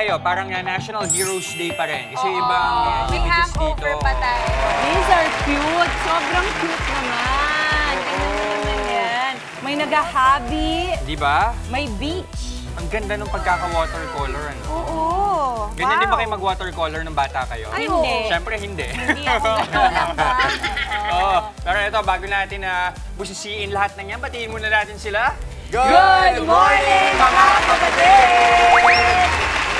tayo, parang National Heroes Day pa rin. Kasi ibang May images dito. hangover pa tayo. These are cute. Sobrang cute naman. Tingnan mo naman yan. May nag-hobby. Di ba? May beach. Ang ganda ng pagkaka-watercolor. Ano? Oo. Ganyan din ba kayo mag-watercolor ng bata kayo? Ay, hindi. Siyempre, hindi. Hindi ako gano'n. Oo. Pero ito, bago natin busisiin lahat ng yan, batiin muna natin sila. Good morning, mga kapatid!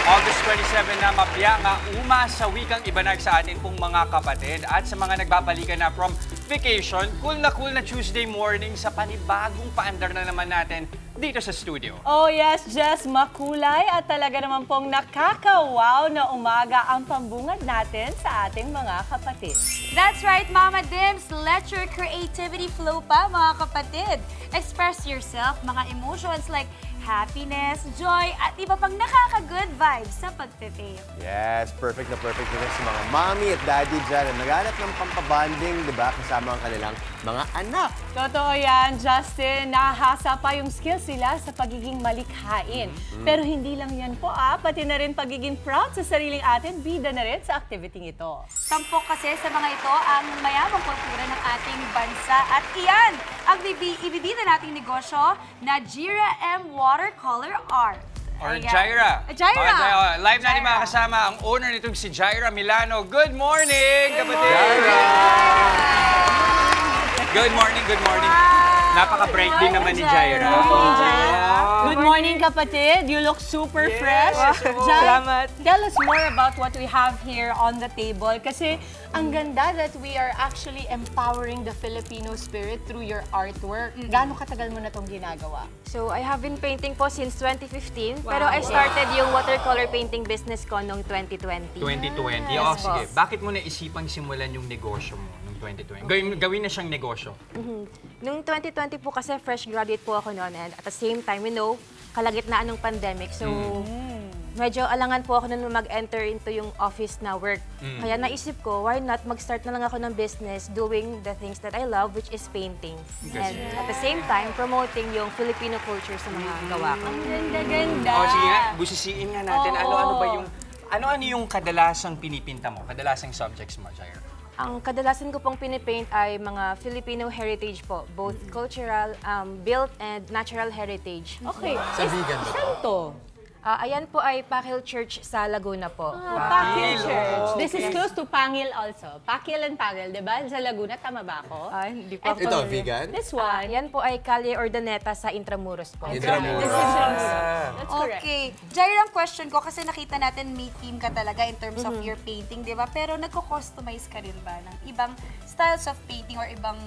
August 27 na, mapya nga uma sa wikang ibanag sa atin pong mga kapatid. At sa mga nagbabalikan na from vacation, cool na Tuesday morning sa panibagong paandar na naman natin dito sa studio. Oh yes, Jess, makulay at talaga naman pong nakakawaw na umaga ang pambungad natin sa ating mga kapatid. That's right, Mama Dims. Let your creativity flow pa, mga kapatid. Express yourself, mga emotions like happiness, joy, at iba pang nakaka-good vibes sa pagpe-paint. Yes, perfect na perfect na sa mga mommy at daddy dyan na naghanap ng pampabanding, di ba, kasama ang kanilang mga anak. Totoo yan, Justin. Nahasa pa yung skills nila sa pagiging malikhain. Pero hindi lang yan po, pati na rin pagiging proud sa sariling atin, bida na rin sa activity ito. Tampok kasi sa mga ito ang mayamang kultura ng ating bansa. At iyan ang ibibida nating negosyo na Jira M Watercolor Art. Or Ayan. Jaira. Jaira. Live natin Jaira. makakasama ang owner nitong si Jaira Milano. Good morning, kapatid! Jaira! Good morning, good morning. Napaka-bright din naman ni Jaira. Good morning, kapatid. You look super fresh. Salamat. Tell us more about what we have here on the table. Kasi ang ganda that we are actually empowering the Filipino spirit through your artwork. Gaano katagal mo na itong ginagawa? So, I have been painting po since 2015, pero I started yung watercolor painting business ko noong 2020. 2020. Yes, Sige. boss. Bakit mo naisipang simulan yung negosyo mo noong 2020? Gawin na siyang negosyo. Noong 2020 po kasi fresh graduate po ako noon and at the same time, kalagitnaan ng pandemic. So, medyo alangan po ako noon mag-enter into yung office na work. Kaya naisip ko, why not mag-start na lang ako ng business doing the things that I love, which is painting. And at the same time, promoting yung Filipino culture sa mga gawa ko. Ganda-ganda. Sige nga, busisiin nga natin. Ano-ano yung kadalasang pinipinta mo? Kadalasang subjects mo, Jaira? Ang kadalasan ko pong pinipaint ay mga Filipino heritage po, both cultural, built, and natural heritage. Okay. Sa vegan ba Saan to? Ayan po ay Pakil Church sa Laguna po. Pakil Church. This is close to Pangil also. Pakil and Pangil, di ba? Sa Laguna, tama ba ako? Hindi po ako Ito, familiar. vegan? This one. Yan po ay Calle Ordaneta sa Intramuros po. Intramuros. This is That's correct. Okay. Jaira, ang question ko, kasi nakita natin may theme ka talaga in terms of your painting, di ba? Pero nagko-customize ka rin ba ng ibang styles of painting or ibang,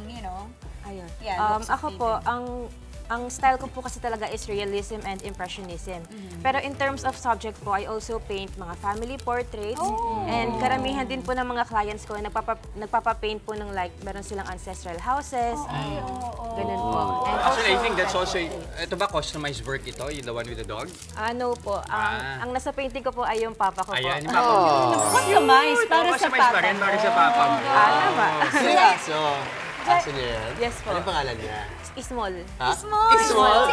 Ayun. Yeah, looks of Ako po, painting. ang style ko po kasi talaga is realism and impressionism. Pero in terms of subject po, I also paint mga family portraits. And karamihan din po ng mga clients ko, nagpapapaint po ng like, meron silang ancestral houses. Ganun po. And Actually, I also, think that's also, ito ba customized work ito? Yung the one with the dog? No po. Ang nasa painting ko po ay yung papa ko po. Ayan, yung papa mo. Customize para sa Customize pa papa rin para sa papa mo. Tama. Sino yung aso? Aso niya yan? Yes po. Anong pangalan niya? Small. Ha? Small! Small?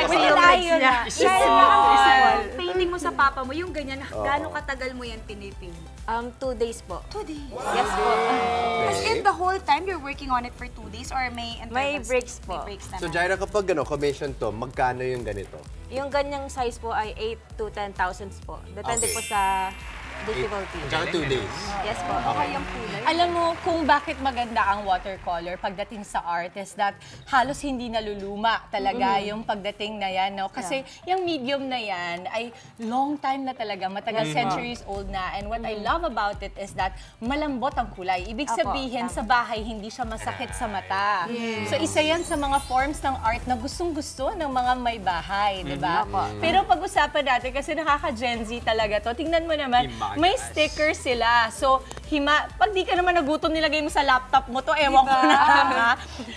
With the legs niya. Small! Painting mo sa papa mo, yung ganyan, gaano katagal mo yan pinipaint? 2 days po. 2 days. Yes po. As in, the whole time you're working on it for 2 days or may intervals? May breaks po. May breaks So, naman. Jaira, kapag commission to, magkano yung ganito? Yung ganyang size po ay 8 to 10,000 po. Depende Okay. po sa difficulty. Tsaka 2 days. Yes po. Okay yung kulay. Alam mo kung bakit maganda ang watercolor pagdating sa art is that halos hindi naluluma talaga yung pagdating na yan. No? Kasi yung medium na yan ay long time na talaga, matagal centuries old na. And what I love about it is that malambot ang kulay. Ibig sabihin sa bahay hindi siya masakit sa mata. So isa yan sa mga forms ng art na gustong-gusto ng mga may bahay, di ba? Pero pag-usapan natin kasi nakaka-Gen Z talaga to. Tingnan mo naman, may sticker sila. So, hima. Pag di ka naman nagutom, nilagay mo sa laptop mo to, ewan ko na ha.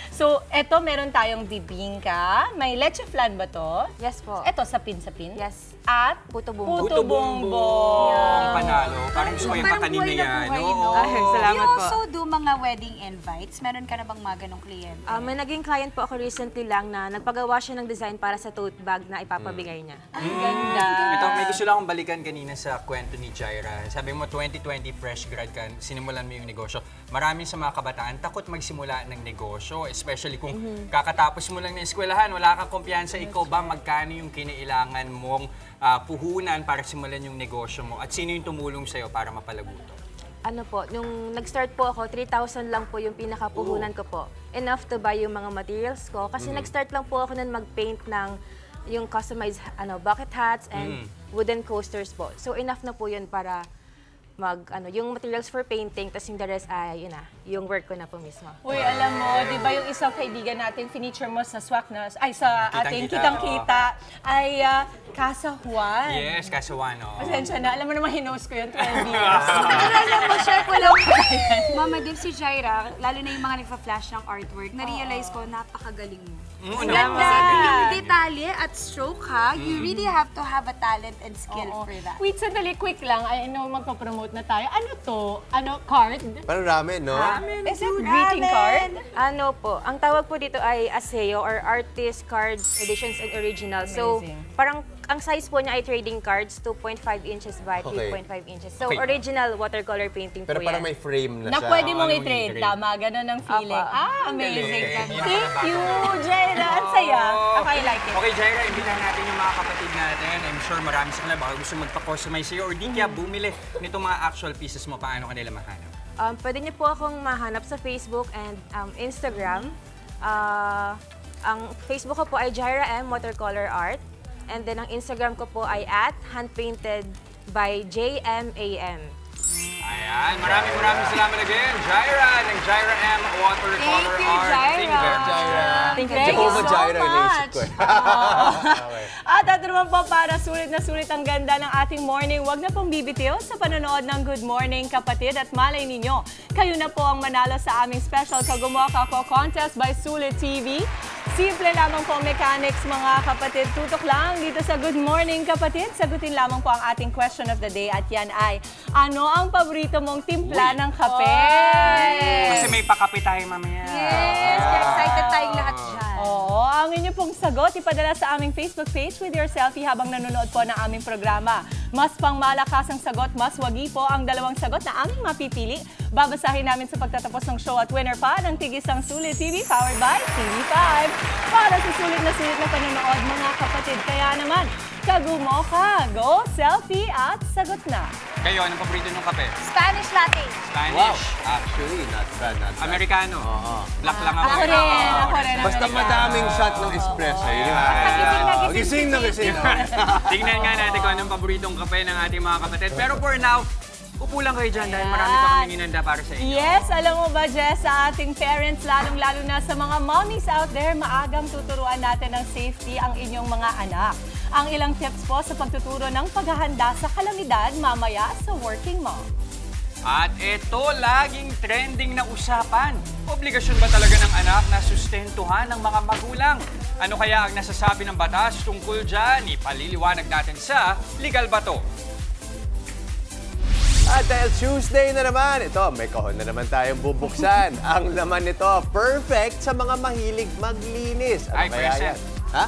So, eto, meron tayong bibingka. May leche flan ba to? Yes po. Eto, sapin-sapin. Yes. At Puto bumbong. puto bongbong. Ang panalo. Parang gusto ko yung Parang kakanina buhay na yan. buhay, Oo. no? Ay, salamat You po. also do mga wedding invites. Meron ka na bang mga ganong kliyente? May naging client po ako recently lang na nagpagawa siya ng design para sa tote bag na ipapabigay niya. Ang ganda. Ito, may gusto lang akong balikan kanina sa kwento ni Jaira. Sabi mo, 2020 fresh grad ka, sinimulan mo yung negosyo. Marami sa mga kabataan takot magsimula ng negosyo, especially kung kakatapos mo lang ng eskwelahan, wala kang kumpiyansa, ikaw ba magkano yung kinailangan mong puhunan para simulan yung negosyo mo? At sino yung tumulong sa'yo para mapalago to? Ano po, nung nag-start po ako, 3,000 lang po yung pinakapuhunan ko po. Enough to buy yung mga materials ko. Kasi nag-start lang po ako nun mag-paint ng yung customized bucket hats and wooden coasters po. So enough na po yun para yung materials for painting, tapos yung the rest ay, yung work ko na po mismo. Uy, alam mo, di ba yung isang kaibigan natin, feature mo sa swak na, ay sa ating kitang-kita, ay Casa Juan. Yes, Kasawan. Pasensya na, alam mo naman hinost ko yun 12 years. Alam mo, share ko lang. Mama Dim, si Jaira, lalo na yung mga nagpa-flash ng artwork, na-realize ko, napakagaling mo. Ang ganda. Yung detalye at stroke ha, you really have to have a talent and skill for that. Wait, sandali, quick lang. I know magpa-promote na tayo. Ano to? Card? Parang ramen, no? Is it greeting card? Ano po, ang tawag po dito ay ASEO or Artist Card Editions and Original. So, Amazing. parang ang size po niya ay trading cards, 2.5 inches by Okay. 3.5 inches. So, Okay. original watercolor painting Pero po parang yan. may frame na Na siya. pwede mong Ano i-trade. yung Tama, ganun ang feeling. Apa. Amazing. Galing. Thank you, Jaira. Ang saya. Okay, I like it. Okay, Jaira, imbitahan natin yung mga kapatid natin. I'm sure marami sa kanila baka gusto magpa-customize sa'yo or di kaya bumili nitong mga actual pieces mo. Paano kanila mahanap? Pwede niyo po akong mahanap sa Facebook and Instagram. Ang Facebook ko po ay Jaira M Watercolor Art. And then ang Instagram ko po ay @handpainted by JMAM. Ayan, maraming salamat again, Jaira, ng Jaira M Watercolor Thank you, Art. Jaira. Thank you very much. Thank you. Jehovah so Jireh yung naisip much. ko. At ito naman po para sulit na sulit ang ganda ng ating morning. Huwag na pong bibitiw sa panonood ng Good Morning Kapatid at malay ninyo, kayo na po ang manalo sa aming special Kagumawa Kako Contest by Sulit TV. Simple lamang po mechanics mga kapatid. Tutok lang dito sa Good Morning Kapatid. Sagutin lamang po ang ating question of the day at yan ay, ano ang paborito mong timpla ng kape? Kasi may pakape tayo mamaya. Yes, kaya excited tayong lahat dyan. Oo, ang inyong pong sagot ipadala sa aming Facebook page with your selfie habang nanonood po ng aming programa. Mas pangmalakas ang sagot, mas wagi po ang dalawang sagot na aming mapipili. Babasahin namin sa pagtatapos ng show at winner pa ng Tigisang Sulit TV powered by TV5. Para sa sulit na panonood mga kapatid. Kaya naman, kagumo ka, go, selfie at sagot na. Kayo, anong paborito ng kape? Spanish latte. Spanish? Wow, actually, not bad, not bad. Amerikano? Oo. Black lang ako. Ako rin. Basta madaming shot ng espresso. Yun yung gising na gising. Tingnan nga natin kung anong paboritong kape ng ating mga kapatid. Pero for now, upo lang kayo dyan dahil marami pa kami inanda para sa inyo. Yes, alam mo ba, Jess, sa ating parents, lalong-lalo na sa mga mommies out there, maagang tuturuan natin ng safety ang inyong mga anak. Ang ilang tips po sa pagtuturo ng paghahanda sa kalamidad mamaya sa Working Mom. At ito, laging trending na usapan. Obligasyon ba talaga ng anak na sustentuhan ng mga magulang? Ano kaya ang nasasabi ng batas tungkol dyan? Ipaliliwanag natin sa Legal Ba To? At dahil Tuesday na naman, ito, may kahon na naman tayong bubuksan. Ang laman nito, perfect sa mga mahilig maglinis. Ano Ay, kaya present. yan? Ha?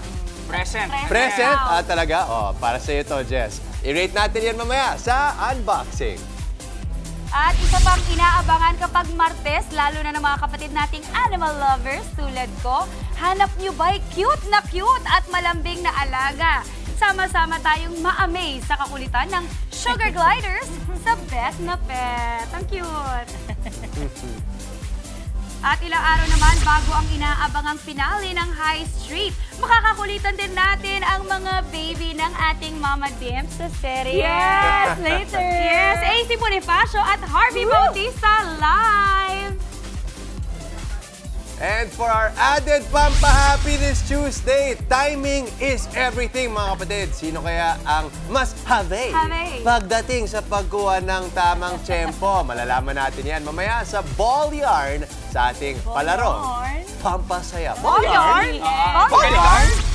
Present. Present? Ah, talaga? Oh, para sa iyo to, Jess. I-rate natin yan mamaya sa unboxing. At isa pang inaabangan kapag Martes, lalo na ng mga kapatid nating animal lovers tulad ko, hanap nyo ba'y cute at malambing na alaga? Sama-sama tayong ma-amaze sa kakulitan ng sugar gliders sa Bet na Pet. Ang cute! At ilang araw naman bago ang inaabangang finale ng High Street, makakakulitan din natin ang mga baby ng ating Mama Dims sa serye. Yes, later! Yes, AC Bonifacio at Harvey Bautista live! And for our added Pampahappy this Tuesday, timing is everything mga kapatid. Sino kaya ang mas have pagdating sa pagkuha ng tamang tempo? Malalaman natin yan mamaya sa Ball Yarn sa ating palaro. Pampasaya. Ball yarn?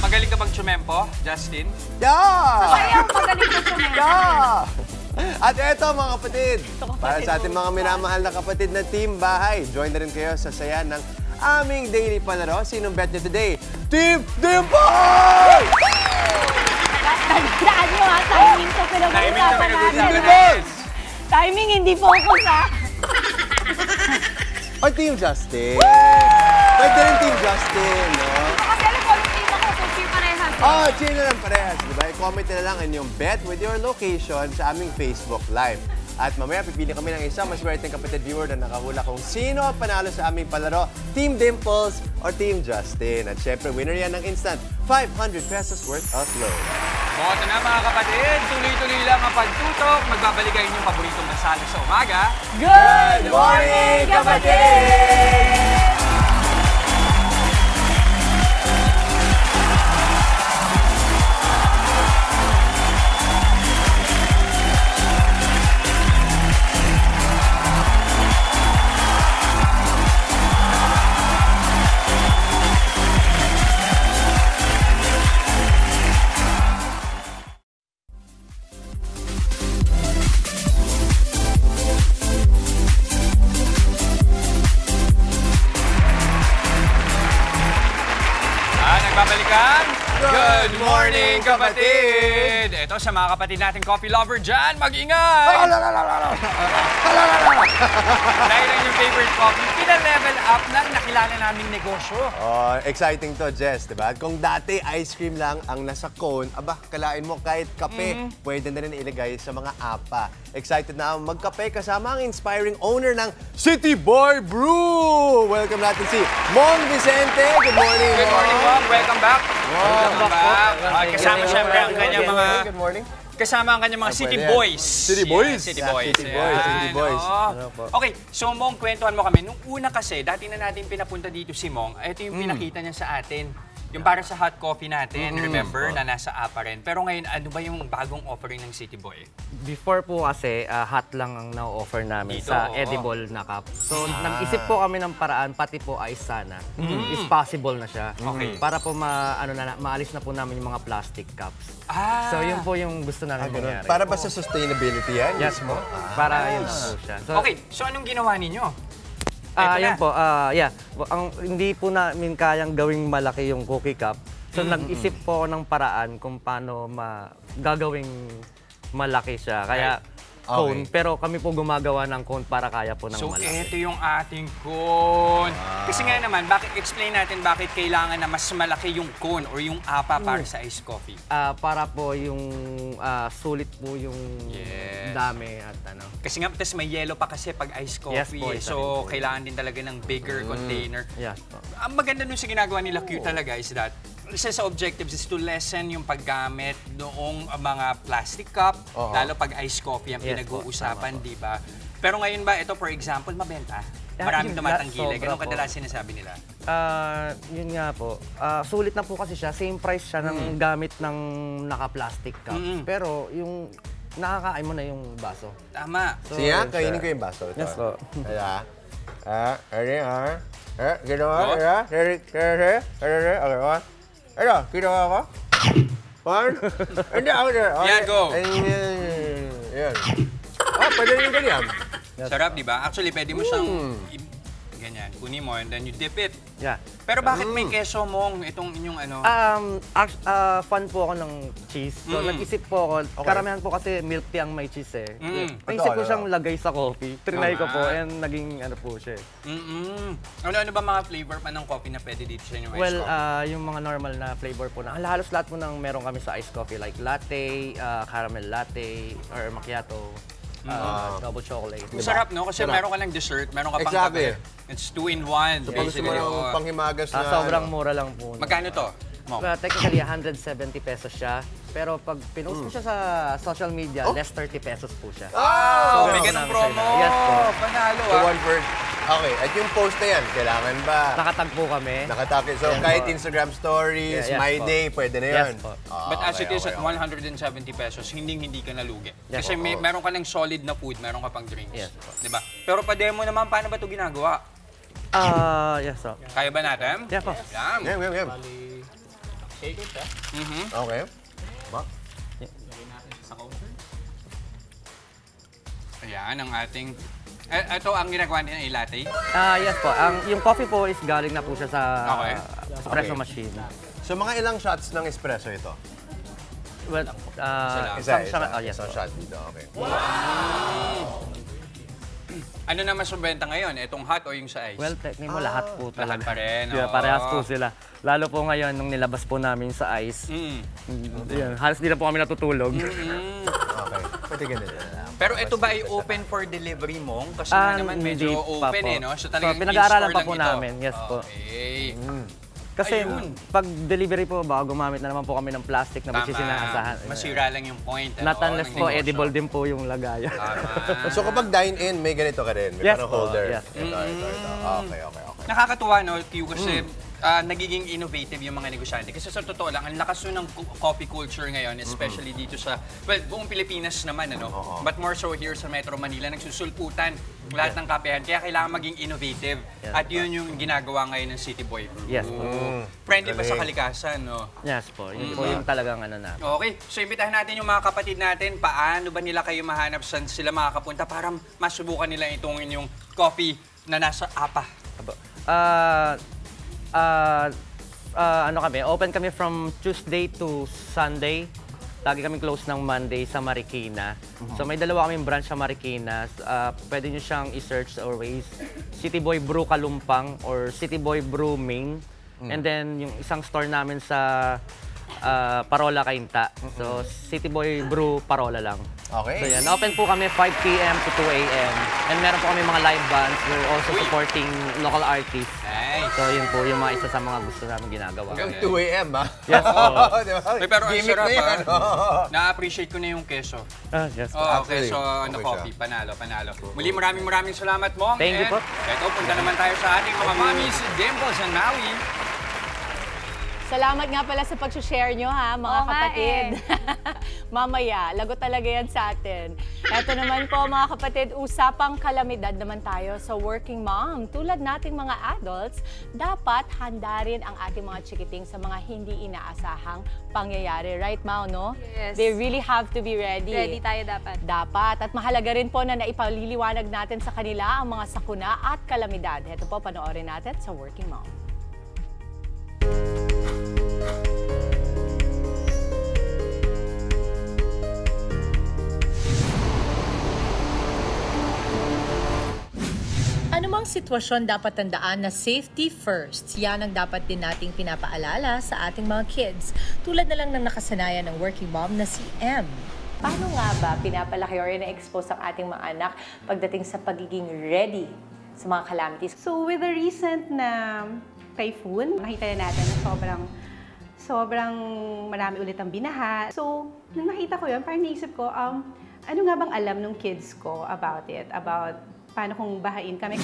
Magaling ka bang tsumempo, Justin? Yeah! Ayaw, magaling ko siya ngayon. Yeah! At eto mga kapatid, para sa ating mga minamahal na kapatid na team bahay, join na rin kayo sa saya ng aming daily palaro. Sinong bet niyo today? Team Dimple! Tandaan nyo ha, timing sa pinag-uusapan natin. Timing, hindi focus ha. O Team Justin. Pwede rin Team Justin, no? Kasi alam ko, yung team ako, so cheer parehas. Oh, cheer na lang parehas, di ba? I-comment na lang inyong bet with your location sa aming Facebook Live. At mamaya pipili kami ng isang maswerteng kapatid viewer na nakahula kung sino ang panalo sa aming palaro, Team Dimples or Team Justin. At syempre, winner yan ng instant 500 pesos worth of load. Boto na mga kapatid, tuloy-tuloy lang ang pagtutok. Magbabalik kayo inyong paboritong masala sa umaga. Good morning, kapatid! Nagbabalikan. Good morning, kapatid! Ito sa mga kapatid nating coffee lover dyan, mag-ingat! Dahil ang yung favorite coffee, pina-level up ng nakilala naming negosyo. Oh, exciting to, Jess, diba? At kung dati ice cream lang ang nasa cone, aba, kalain mo kahit kape, pwede na rin ilagay sa mga apa. Excited na ang magkape kasama ang inspiring owner ng City Boy Brew! Welcome natin si Mong Vicente. Good morning, Good morning, Mom. Welcome back. Welcome back. Kasama siyempre ang kanyang mga... Good morning. Kasama ang kanyang mga City pwede yan. Boys. City Boys. City Yeah, Boys. City Boys, Ayan, City Boys. oo. Ano po? Okay, so Mong, kwentuhan mo kami. Nung una kasi, dati na natin pinapunta dito si Mong, ito yung pinakita niya sa atin. Yung para sa hot coffee natin, remember, na nasa apa rin. Pero ngayon, ano ba yung bagong offering ng City Boy? Before po kasi, hot lang ang na-offer namin Dito, sa oo. edible na cup. So, nag-isip po kami ng paraan, pati po ice sana. Is possible na siya. Okay. Para po maalis na po namin yung mga plastic cups. Ah! So, yun po yung gusto namin mangyari. Para ba sa sustainability yan? Yes po. Para yun na po siya. So, Okay, so anong ginawa ninyo? Eto yan na. po, yeah. Hindi po namin kayang gawing malaki yung cookie cup. So, nag-isip po ako ng paraan kung paano gagawing malaki siya. Kaya, cone. Pero kami po gumagawa ng cone para kaya po ng So, malaki. ito yung ating cone. Kasi nga naman, explain natin bakit kailangan na mas malaki yung cone or yung apa para sa iced coffee. Para po yung sulit po yung Yes. dami at ano. Kasi nga, tas may yellow pa kasi pag iced Yes coffee. po, isa rin So, po. kailangan din talaga ng bigger container. Yes po. Ang maganda nun sa ginagawa nila Q talaga is that isa sa objectives is to lessen yung paggamit noong mga plastic cup, lalo pag iced coffee ang Yes pinag-uusapan, di ba? Pero ngayon ba, ito for example, mabenta? Maraming Yun, tumatangkilik. sobra Anong po. kadalas sinasabi nila? Yun nga po. Sulit na po kasi siya. Same price siya ng gamit ng naka-plastic cups. Pero yung nakakain mo na yung baso. Tama. So, Siya, yun kainin siya. ko yung baso. Ito. Yes po. Kaya, ginawa, Go. okay, ano, ginawa ko? One? Hindi, ako na. Yan, go. Yan. Pwede rin ganyan. Sarap, di ba? Actually, pwede mo siyang ganyan. Kunin mo and then you dip it. Yeah. Pero bakit may keso mong itong inyong ano? Fan po ako ng cheese. So, nag-isip po ako. Karamihan po kasi milk tea ang may cheese eh. Naisip ko siyang lagay sa coffee. Trinay ko po and naging ano po siya. Ano ba mga flavor pa ng coffee na pwede dito sa inyong Well, iced coffee? yung mga normal na flavor po na halos lahat po ng meron kami sa iced coffee like latte, caramel latte, or macchiato, double chocolate. Sarap, no? Kasi meron ka ng dessert, meron ka pang Exactly. kape. It's 2-in-1. Pag gusto mo ng panghimagas na... Sobrang mura lang po. Magkano to? Mom? Technically, 170 pesos siya. Pero pag pinost mo siya sa social media, less 30 pesos po siya. Oh, may meron ganong namin promo. sila. Yes po. Panalo, So, ah. one for Okay, at yung post na yan, kailangan ba? Nakatagpo kami. Nakatake. So, Yan kahit po. Instagram stories, Yes My po. Day, pwede na yun. Yes po. But as it is at okay. 170 pesos, hindi ka nalugi. Yes. Kasi meron ka ng solid na food, meron ka pang drinks. Yes po. Diba? Pero pa-demo naman, paano ba ito ginagawa? Yes po. Kaya ba natin? Yeah po. Yan. Game. Shake it, ha? Okay. Ba? Ayan, ang ating... Ito ang ginagawa niya ay latte. Yes po. Yung coffee po is galing na po siya sa Okay. espresso Okay. machine. So, mga ilang shots ng espresso ito? Well, Isa. yes Isang po. shot dito, okay. Ano na mas mabenta ngayon? Itong hot o yung sa ice? Well, technically mo lahat po Lahat talaga. pa rin, Yeah, oo. parehas po sila. Lalo po ngayon, nung nilabas po namin sa ice, yun, halos di na po kami natutulog. Okay. Pwede ganito. Pero ito ba ay open for delivery mo? Kasi nga naman medyo hindi pa open po. no? So talagang pinag-aaralan in-store pa po lang ito. namin, yes po. Okay. Kasi Ayun. pag delivery po, baka gumamit na naman po kami ng plastic na which is inaasahan. Masira lang yung point. Not unless ng po, negosyo. edible din po yung lagayan. Tama. So, kapag dine-in, may ganito ka rin? May Yes parang po, holder? yes. Ito. Okay. Nakakatuwa, no, Q, kasi nagiging innovative yung mga negosyante. Kasi sa totoo lang, ang lakas nun ng coffee culture ngayon, especially dito sa, well, buong Pilipinas naman, ano? But more so here sa Metro Manila, nagsusulputan lahat ng kapehan. Kaya kailangan maging innovative. At yun yung ginagawa ngayon ng City Boy Brew. Yes po. Friendly pa sa kalikasan, no? Yes po. Yun po yung talagang ano na. Okay, so imbitahan natin yung mga kapatid natin. Paano ba nila kayo mahanap, saan sila makakapunta para masubukan nila itong inyong coffee na nasa APA? Ano kami, open kami from Tuesday to Sunday. Lagi kami close ng Monday sa Marikina. So may dalawa kaming branch sa Marikina. Pwede nyo siyang i-search or ways. City Boy Brew Kalumpang or City Boy Brew Main. And then yung isang store namin sa Parola, Cainta. So City Boy Brew Parola lang. Okay. So yan, open po kami 5 p.m. to 2 a.m. And meron po kami mga live bands. We're also supporting local artists. Nice. So yun po yung mga isa sa mga gusto namin ginagawa. Hanggang 2 a.m. ha? Yes po. Di ba? Uy, pero ang Gimmick sarap, na yan. Na-appreciate ko na yung keso. Yes po. Actually, Keso na okay coffee. Panalo. Muli, maraming salamat, Mong. Thank you And po. Eto, punta naman tayo sa ating mga mommies, Dimples and Maui. Salamat nga pala sa pag-share nyo ha, mga Oo nga kapatid. Mamaya, lagot talaga yan sa atin. Ito naman po mga kapatid, usapang kalamidad naman tayo sa working mom. Tulad nating mga adults, dapat handa rin ang ating mga chikiting sa mga hindi inaasahang pangyayari. Right, Mau, no? Yes. They really have to be ready. Ready tayo dapat. Dapat. At mahalaga rin po na naipaliliwanag natin sa kanila ang mga sakuna at kalamidad. Ito po, panoorin natin sa Working Mom. Anumang sitwasyon dapat tandaan na safety first. Yan ang dapat din nating pinapaalala sa ating mga kids. Tulad na lang ng nakasanayan ng working mom na si M. Paano nga ba pinapalaki or na-expose ang ating mga anak pagdating sa pagiging ready sa mga calamities? So with the recent na typhoon, nakita na natin na sobrang marami ulit ang binaha. So nung nakita ko yun, parang naisip ko, ano nga bang alam ng kids ko about it? About paano kung bahain kami?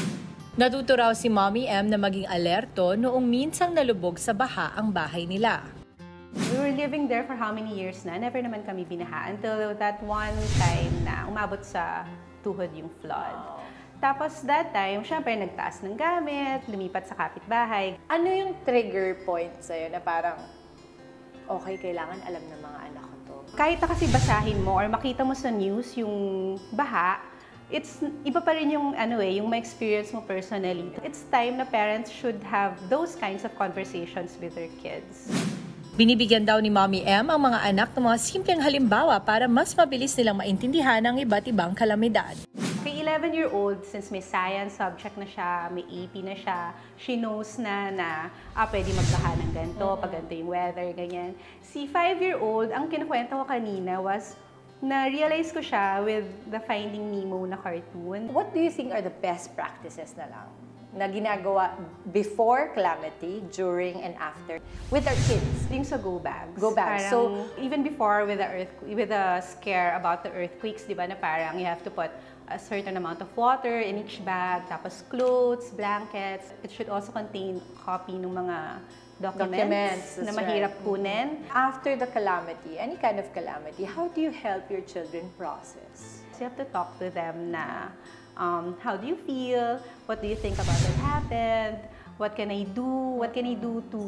Natuto raw si Mommy M na maging alerto noong minsang nalubog sa baha ang bahay nila. We were living there for how many years na? Never naman kami binaha until that one time na umabot sa tuhod yung flood. Tapos that time, syempre nagtaas ng gamit, lumipat sa kapitbahay. Ano yung trigger point sa'yo na parang, okay, kailangan alam ng mga anak ko to? Kahit na kasi basahin mo or makita mo sa news yung baha, iba pa rin yung yung ma-experience mo personally. It's time na parents should have those kinds of conversations with their kids. Binibigyan daw ni Mommy M ang mga anak ng mga simpleng halimbawa para mas mabilis nilang maintindihan ang iba't ibang kalamidad. Kay 11-year-old, since may science subject na siya, may AP na siya, she knows na pwede magbaha ng ganito, pag ganito yung weather, ganyan. Si 5-year-old, ang kinukwento ko kanina was, na-realize ko siya with the Finding Nemo na cartoon. What do you think are the best practices na lang na ginagawa before calamity, during, and after with our kids? Yung sa go bags. Go bags. Parang, even before with the scare about the earthquakes, di ba, na parang you have to put a certain amount of water in each bag, tapos clothes, blankets. It should also contain copy ng mga documents na that's mahirap right. kunin. After the calamity, any kind of calamity, how do you help your children process? So you have to talk to them na, how do you feel? What do you think about what happened? What can I do? What can I do to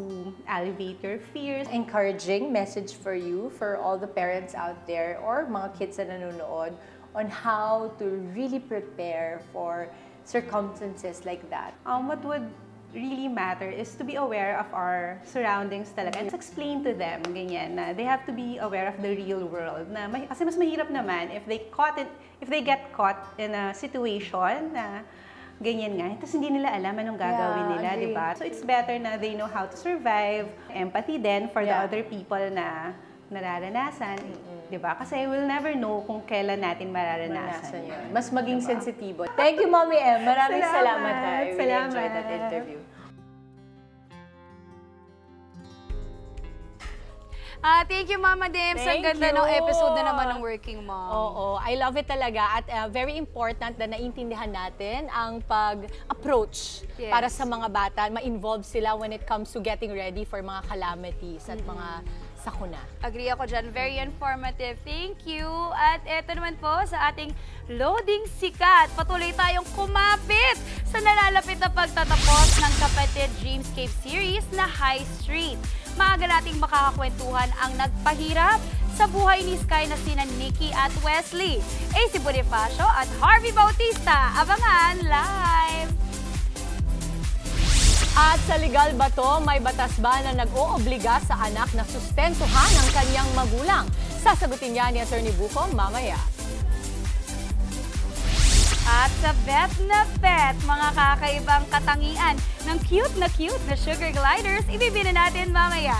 alleviate your fears? Encouraging message for you, for all the parents out there or mga kids na nanonood on how to really prepare for circumstances like that. What would really matter is to be aware of our surroundings talaga and to explain to them ganyan na they have to be aware of the real world na kasi mas mahirap naman if they get caught in a situation na ganyan nga tapos hindi nila alam anong gagawin nila, di ba? So it's better na they know how to survive, empathy then for the other people na nararanasan, di ba? Kasi we'll never know kung kailan natin mararanasan yun. Mas maging sensitibo. Thank you, Mommy M. Maraming salamat. I really Salamat. enjoyed that interview. Thank you, Mama Dims. Ang Thank ganda you. ng episode na naman ng Working Mom. Oo, I love it talaga at very important na naintindihan natin ang pag-approach Yes. para sa mga bata, ma-involve sila when it comes to getting ready for mga calamities at mga sakuna. Agree ako dyan. Very informative. Thank you. At eto naman po sa ating Loading Sikat. Patuloy tayong kumapit sa nalalapit na pagtatapos ng Kapatid Dreamscape series na High Street. Maaga nating makakakwentuhan ang nagpahirap sa buhay ni Sky na sina Nikki at Wesley, AC Bonifacio at Harvey Bautista. Abangan live! At sa legal ba to, may batas ba na nag-oobliga sa anak na sustentuhan ang kanyang magulang? Sasagutin niya ni Atty. Bucong mamaya. At sa Bet na Bet, mga kakaibang katangian ng cute na sugar gliders, ibibili natin mamaya.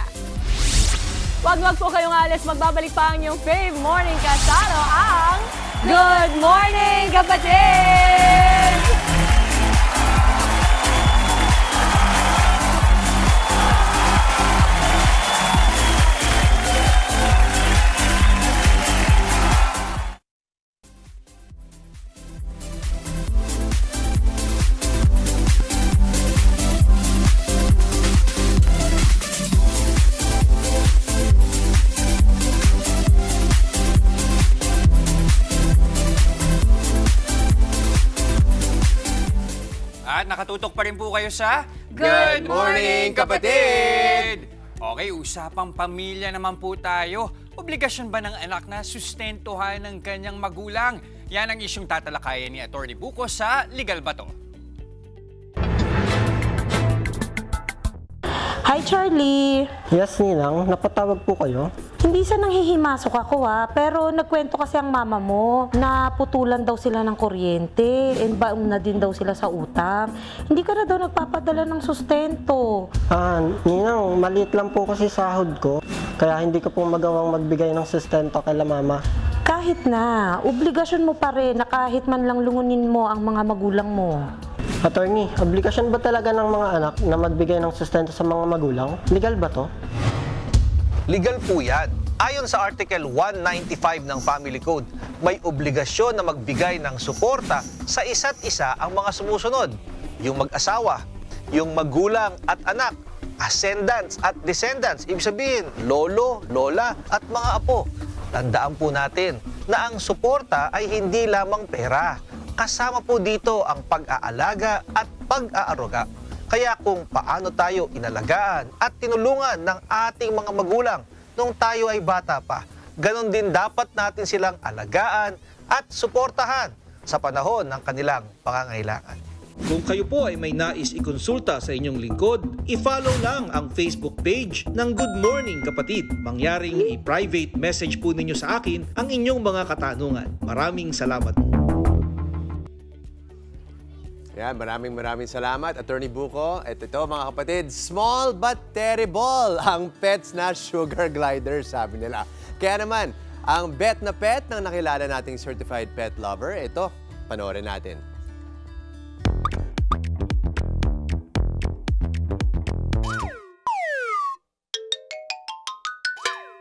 Wag po kayong alis, magbabalik pa ang inyong fave morning kasano ang Good Morning Kapatid! At nakatutok pa rin po kayo sa Good Morning, Kapatid! Okay, usapang pamilya naman po tayo. Obligasyon ba ng anak na sustentuhan ng kanyang magulang? Yan ang isyong tatalakayan ni Atty. Buko sa Legal ba to? Hi, Charlie! Yes, Ninang. Napatawag po kayo? Hindi sa nanghihimasok ako pero nagkwento kasi ang mama mo na putulan daw sila ng kuryente and baon na din daw sila sa utang. Hindi ka na daw nagpapadala ng sustento. Ninang, maliit lang po kasi sahod ko. Kaya hindi ko po magawang magbigay ng sustento kay mama. Kahit na, obligasyon mo pa rin na kahit man lang lungunin mo ang mga magulang mo. Attorney, obligasyon ba talaga ng mga anak na magbigay ng sustento sa mga magulang? Legal ba to? Legal po yan. Ayon sa Article 195 ng Family Code, may obligasyon na magbigay ng suporta sa isa't isa ang mga sumusunod. Yung mag-asawa, yung magulang at anak, ascendants at descendants, ibig sabihin, lolo, lola at mga apo. Tandaan po natin na ang suporta ay hindi lamang pera. Kasama po dito ang pag-aalaga at pag-aaruga. Kaya kung paano tayo inalagaan at tinulungan ng ating mga magulang nung tayo ay bata pa, ganon din dapat natin silang alagaan at suportahan sa panahon ng kanilang pangangailangan. Kung kayo po ay may nais ikonsulta sa inyong lingkod, i-follow lang ang Facebook page ng Good Morning Kapatid. Mangyaring i-private message po ninyo sa akin ang inyong mga katanungan. Maraming salamat po. Yan, maraming salamat, Atty. Buko. At ito, mga kapatid, small but terrible ang pets na sugar gliders, sabi nila. Kaya naman, ang bet na pet ng nakilala nating certified pet lover, ito, panoorin natin.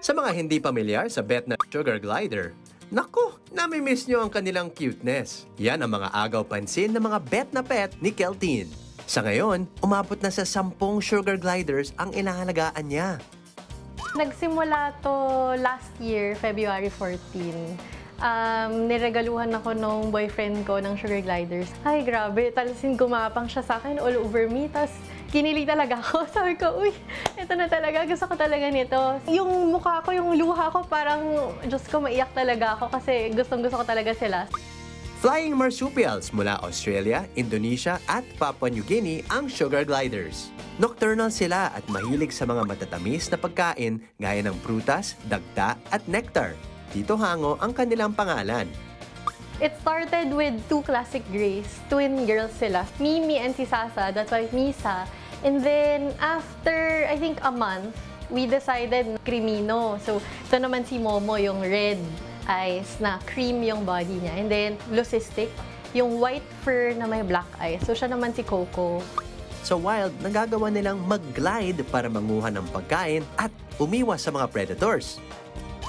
Sa mga hindi pamilyar sa bet na sugar glider, naku, Nami-miss nyo ang kanilang cuteness. Yan ang mga agaw pansin ng mga bet na pet ni Keltin. Sa ngayon, umabot na sa 10 sugar gliders ang inahalagaan niya. Nagsimula to last year, February 14. Niregaluhan ako nung boyfriend ko ng sugar gliders. Ay, grabe. Talasin gumapang siya sa akin all over me. Tapos kinilig talaga ako. Sabi ko, uy, ito na talaga. Gusto ko talaga nito. Yung mukha ko, yung luha ko, parang, Diyos ko, maiyak talaga ako kasi gustong-gusto ko talaga sila. Flying marsupials mula Australia, Indonesia at Papua New Guinea ang sugar gliders. Nocturnal sila at mahilig sa mga matatamis na pagkain gaya ng prutas, dagta at nectar. Dito hango ang kanilang pangalan. It started with 2 classic grays. Twin girls sila. Mimi and si Sasa, that's why Misa. And then after, I think a month, we decided Crimino. So ito naman si Momo, yung red eyes na cream yung body niya. And then Leucistic, yung white fur na may black eyes. So siya naman si Coco. Sa wild, nagagawa nilang mag-glide para manguha ng pagkain at umiwas sa mga predators.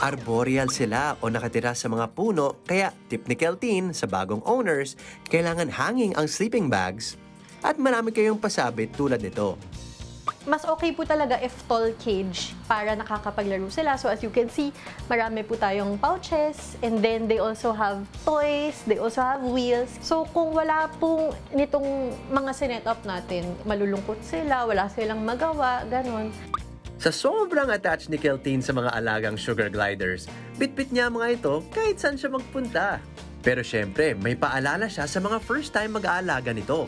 Arboreal sila o nakatira sa mga puno, kaya tip ni Keltin sa bagong owners, kailangan hanging ang sleeping bags at marami kayong pasabit tulad nito. Mas okay po talaga if tall cage para nakakapaglaro sila. So as you can see, marami po tayong pouches and then they also have toys, they also have wheels. So kung wala pong nitong mga sinet up natin, malulungkot sila, wala silang magawa, ganon. Sa sobrang attached ni Keltin sa mga alagang sugar gliders, bitbit niya mga ito kahit saan siya magpunta. Pero syempre, may paalala siya sa mga first time mag-aalaga nito.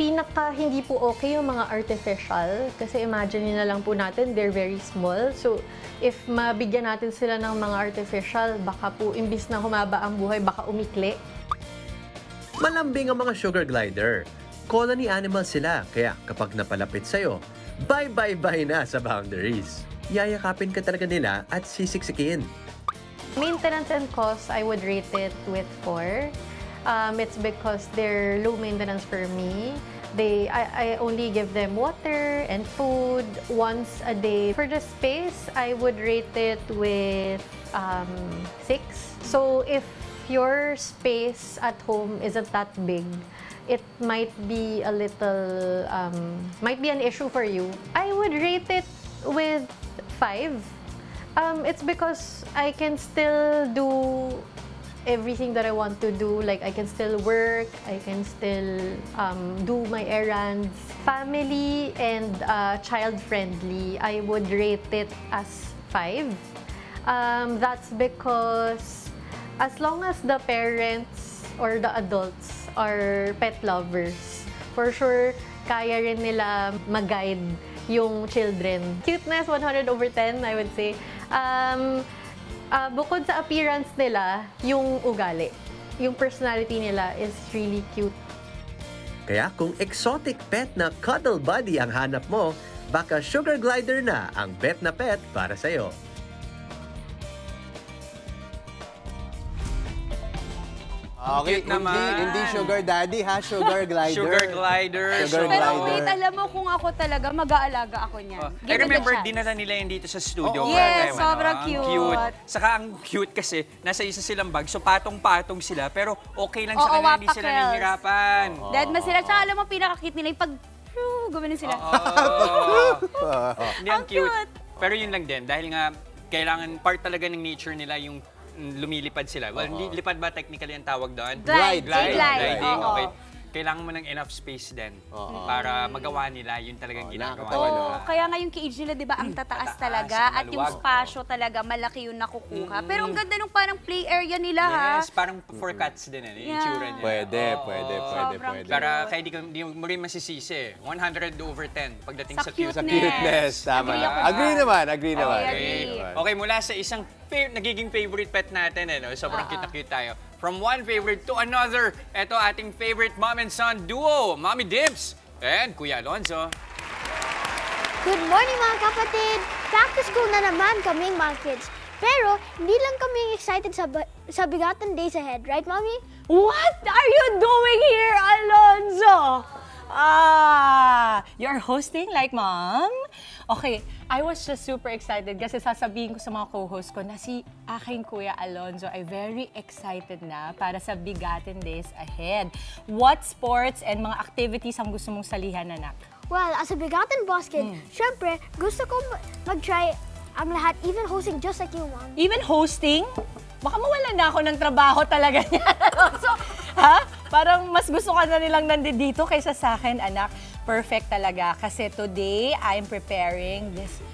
Pinaka hindi po okay yung mga artificial kasi imagine na lang po natin, they're very small. So if mabigyan natin sila ng mga artificial, baka po imbis na humaba ang buhay, baka umikli. Malambing ang mga sugar glider. Colony animal sila, kaya kapag napalapit sa'yo, bye-bye-bye na sa boundaries. Yayakapin ka talaga nila at sisiksikin. Maintenance and cost, I would rate it with 4. It's because they're low maintenance for me. I only give them water and food once a day. For the space, I would rate it with 6. So if your space at home isn't that big, it might be a little, might be an issue for you. I would rate it with 5. It's because I can still do everything that I want to do. Like, I can still work, I can still do my errands. Family and child-friendly, I would rate it as 5. That's because as long as the parents or the adults are pet lovers, for sure, kaya rin nila mag-guide yung children. Cuteness, 100/10, I would say. Bukod sa appearance nila, yung ugali, yung personality nila is really cute. Kaya kung exotic pet na cuddle buddy ang hanap mo, baka sugar glider na ang bet na pet para sa'yo. Okay, Cute naman. hindi sugar daddy ha, sugar glider. Sugar glider. Sugar Pero glider. wait, alam mo kung ako talaga, mag-aalaga ako niyan. I remember, dinala nila yan dito sa studio. Oo. One Yes, time, sobrang Ang cute. cute. Saka ang cute kasi, nasa isa silang bag, so patong-patong sila, pero okay lang sa Oo, kanila, hindi sila wapakels. nahihirapan. Dead man sila. Tsaka alam mo, pinaka-cute nila yung pag... Gumanon sila. Hindi, ang cute. Pero yun lang din, dahil nga, kailangan part talaga ng nature nila yung lumilipad sila. Well, lipad ba technically ang tawag doon? Glide. Gliding, Oo. okay. Kailangan mo ng enough space din para magawa nila yung talagang ginagawa Oo, nila. kaya nga yung cage nila, di ba, ang tataas talaga. At yung maluwag. spasyo talaga, malaki yung nakukuha. Pero ang ganda nung parang play area nila, ha? Yes, parang for cats din yung itsura niya. Pwede. Sobrang Para Kaya di mo rin masisisi. 100/10 pagdating Sa sa cute. sa cuteness. Tama Agree na. ako Agree dyan. naman, agree naman. agree. Okay, mula sa isang nagiging favorite pet natin, sobrang cute na cute tayo. From one favorite to another, ito ating favorite mom and son duo, Mommy Dims and Kuya Alonzo. Good morning mga kapatid! Back to school na naman kaming mga kids. Pero hindi lang kami excited sa bigatan days ahead, right, Mommy? What are you doing here, Alonzo? You're hosting like Mom? Okay, I was just super excited kasi sasabihin ko sa mga co-host ko na si aking Kuya Alonzo ay very excited na para sa Bigatin Days ahead. What sports and mga activities ang gusto mong salihan, anak? Well, as a Bigatin boss kid, syempre, gusto ko mag-try ang lahat, even hosting just like you, Mom. Even hosting? Baka mawalan na ako ng trabaho talaga niya. So, ha? Parang mas gusto ka na nilang nandito kaysa sa akin, anak. Perfect talaga. Kasi today, I'm preparing this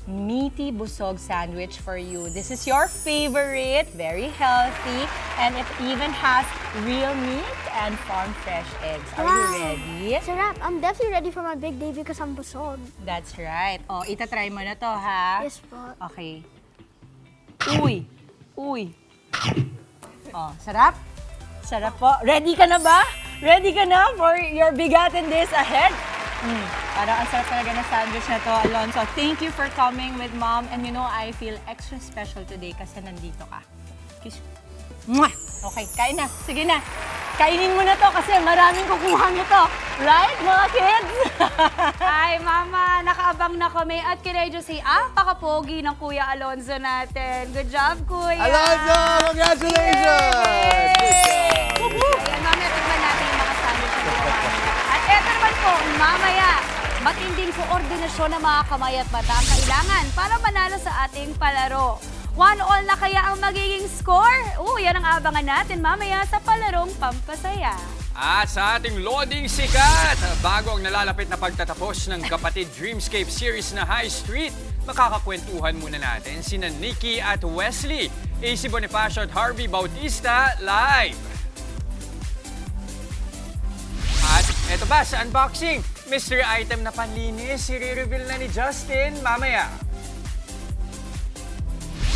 meaty busog sandwich for you. This is your favorite, very healthy, and it even has real meat and farm-fresh eggs. Are you ready? Sarap. I'm definitely ready for my big day because I'm busog. That's right. O, itatry mo na to, ha? Yes po. Okay. Uy! Uy! O, sarap? Sarap po. Ready ka na ba? Ready ka na for your Bigatin Days ahead? Parang ang sarap talaga na sandwich na to, Alonzo. Thank you for coming with Mom. And you know, I feel extra special today kasi nandito ka. Kiss. Mwah! Okay, kain na. Sige na. Kainin mo na to kasi maraming kukuha nito. Right, mga kids? Ay, Mama, nakaabang na kami. At can I just say, pakapogi ng Kuya Alonzo natin. Good job, Kuya! Alonzo, congratulations! Good job! Ayan, mamaya tignan natin yung mga sandwich na ginawa nila. At eto naman po, mamaya, matinding koordinasyon ng mga kamay at mata ang kailangan para manalo sa ating palaro. 1-all na kaya ang magiging score? Yan ang abangan natin mamaya sa palarong Pampasaya. At sa ating loading sikat, bago ang nalalapit na pagtatapos ng Kapatid Dreamscape series na High Street, makakakwentuhan muna natin sina Nikki at Wesley, AC Bonifacio at Harvey Bautista live. At eto ba sa unboxing, mystery item na panlinis, i-reveal na ni Justin mamaya.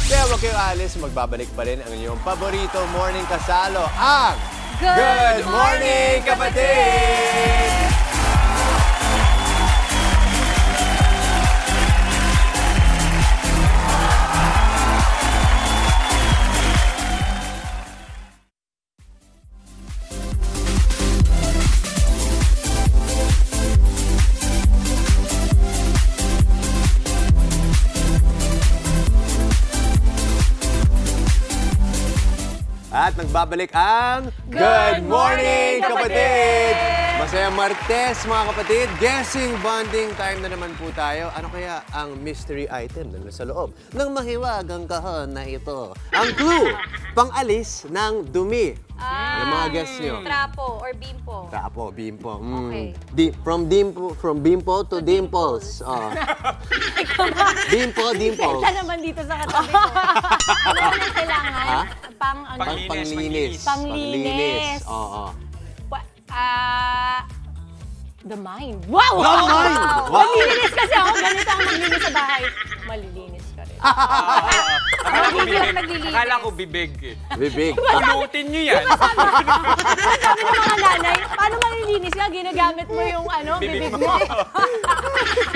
Kaya huwag kayo alis, magbabalik pa rin ang inyong paborito morning kasalo, ang Good Morning Kapatid! At nagbabalik ang Good Morning Kapatid! Masayang Martes mga kapatid, guessing bonding time na naman po tayo. Ano kaya ang mystery item na nasa loob ng mahiwagang kahon na ito? Ang clue, pang-alis ng dumi. Ano mga guess nyo? Trapo or bimpo. Trapo, bimpo. Okay. From bimpo to dimples. Oh. Bimpo, dimples. Kaya naman dito sa katabi ko. Ano na kailangan? Ha? Panglinis. Panglinis. Oo. The mind. Wow! The mind! Wow! Malilinis kasi ako. Ganito ang maglinis sa bahay. Malilinis ka rin. Akala ko bibig. Bibig. Pulutin nyo yan. Sabi ng mga nanay, paano malilinis ka? Ginagamit mo yung bibig mo.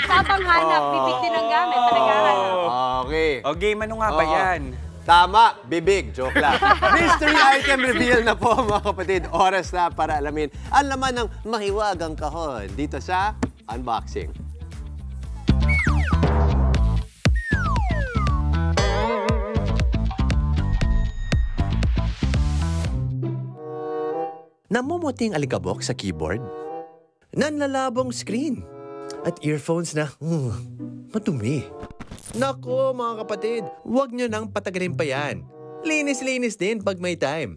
Tapang-hanap, bibig din ang gamit. Talaga-hanap. Okay. O game, ano nga ba yan? Tama, bibig. Joke lang. Mystery item reveal na po mga kapatid. Oras na para alamin ang laman ng mahiwagang kahon dito sa unboxing. Namumuting alikabok sa keyboard, nanlalabong screen, at earphones na madumi. Nako mga kapatid, huwag nyo nang patagalin pa yan. Linis-linis din pag may time.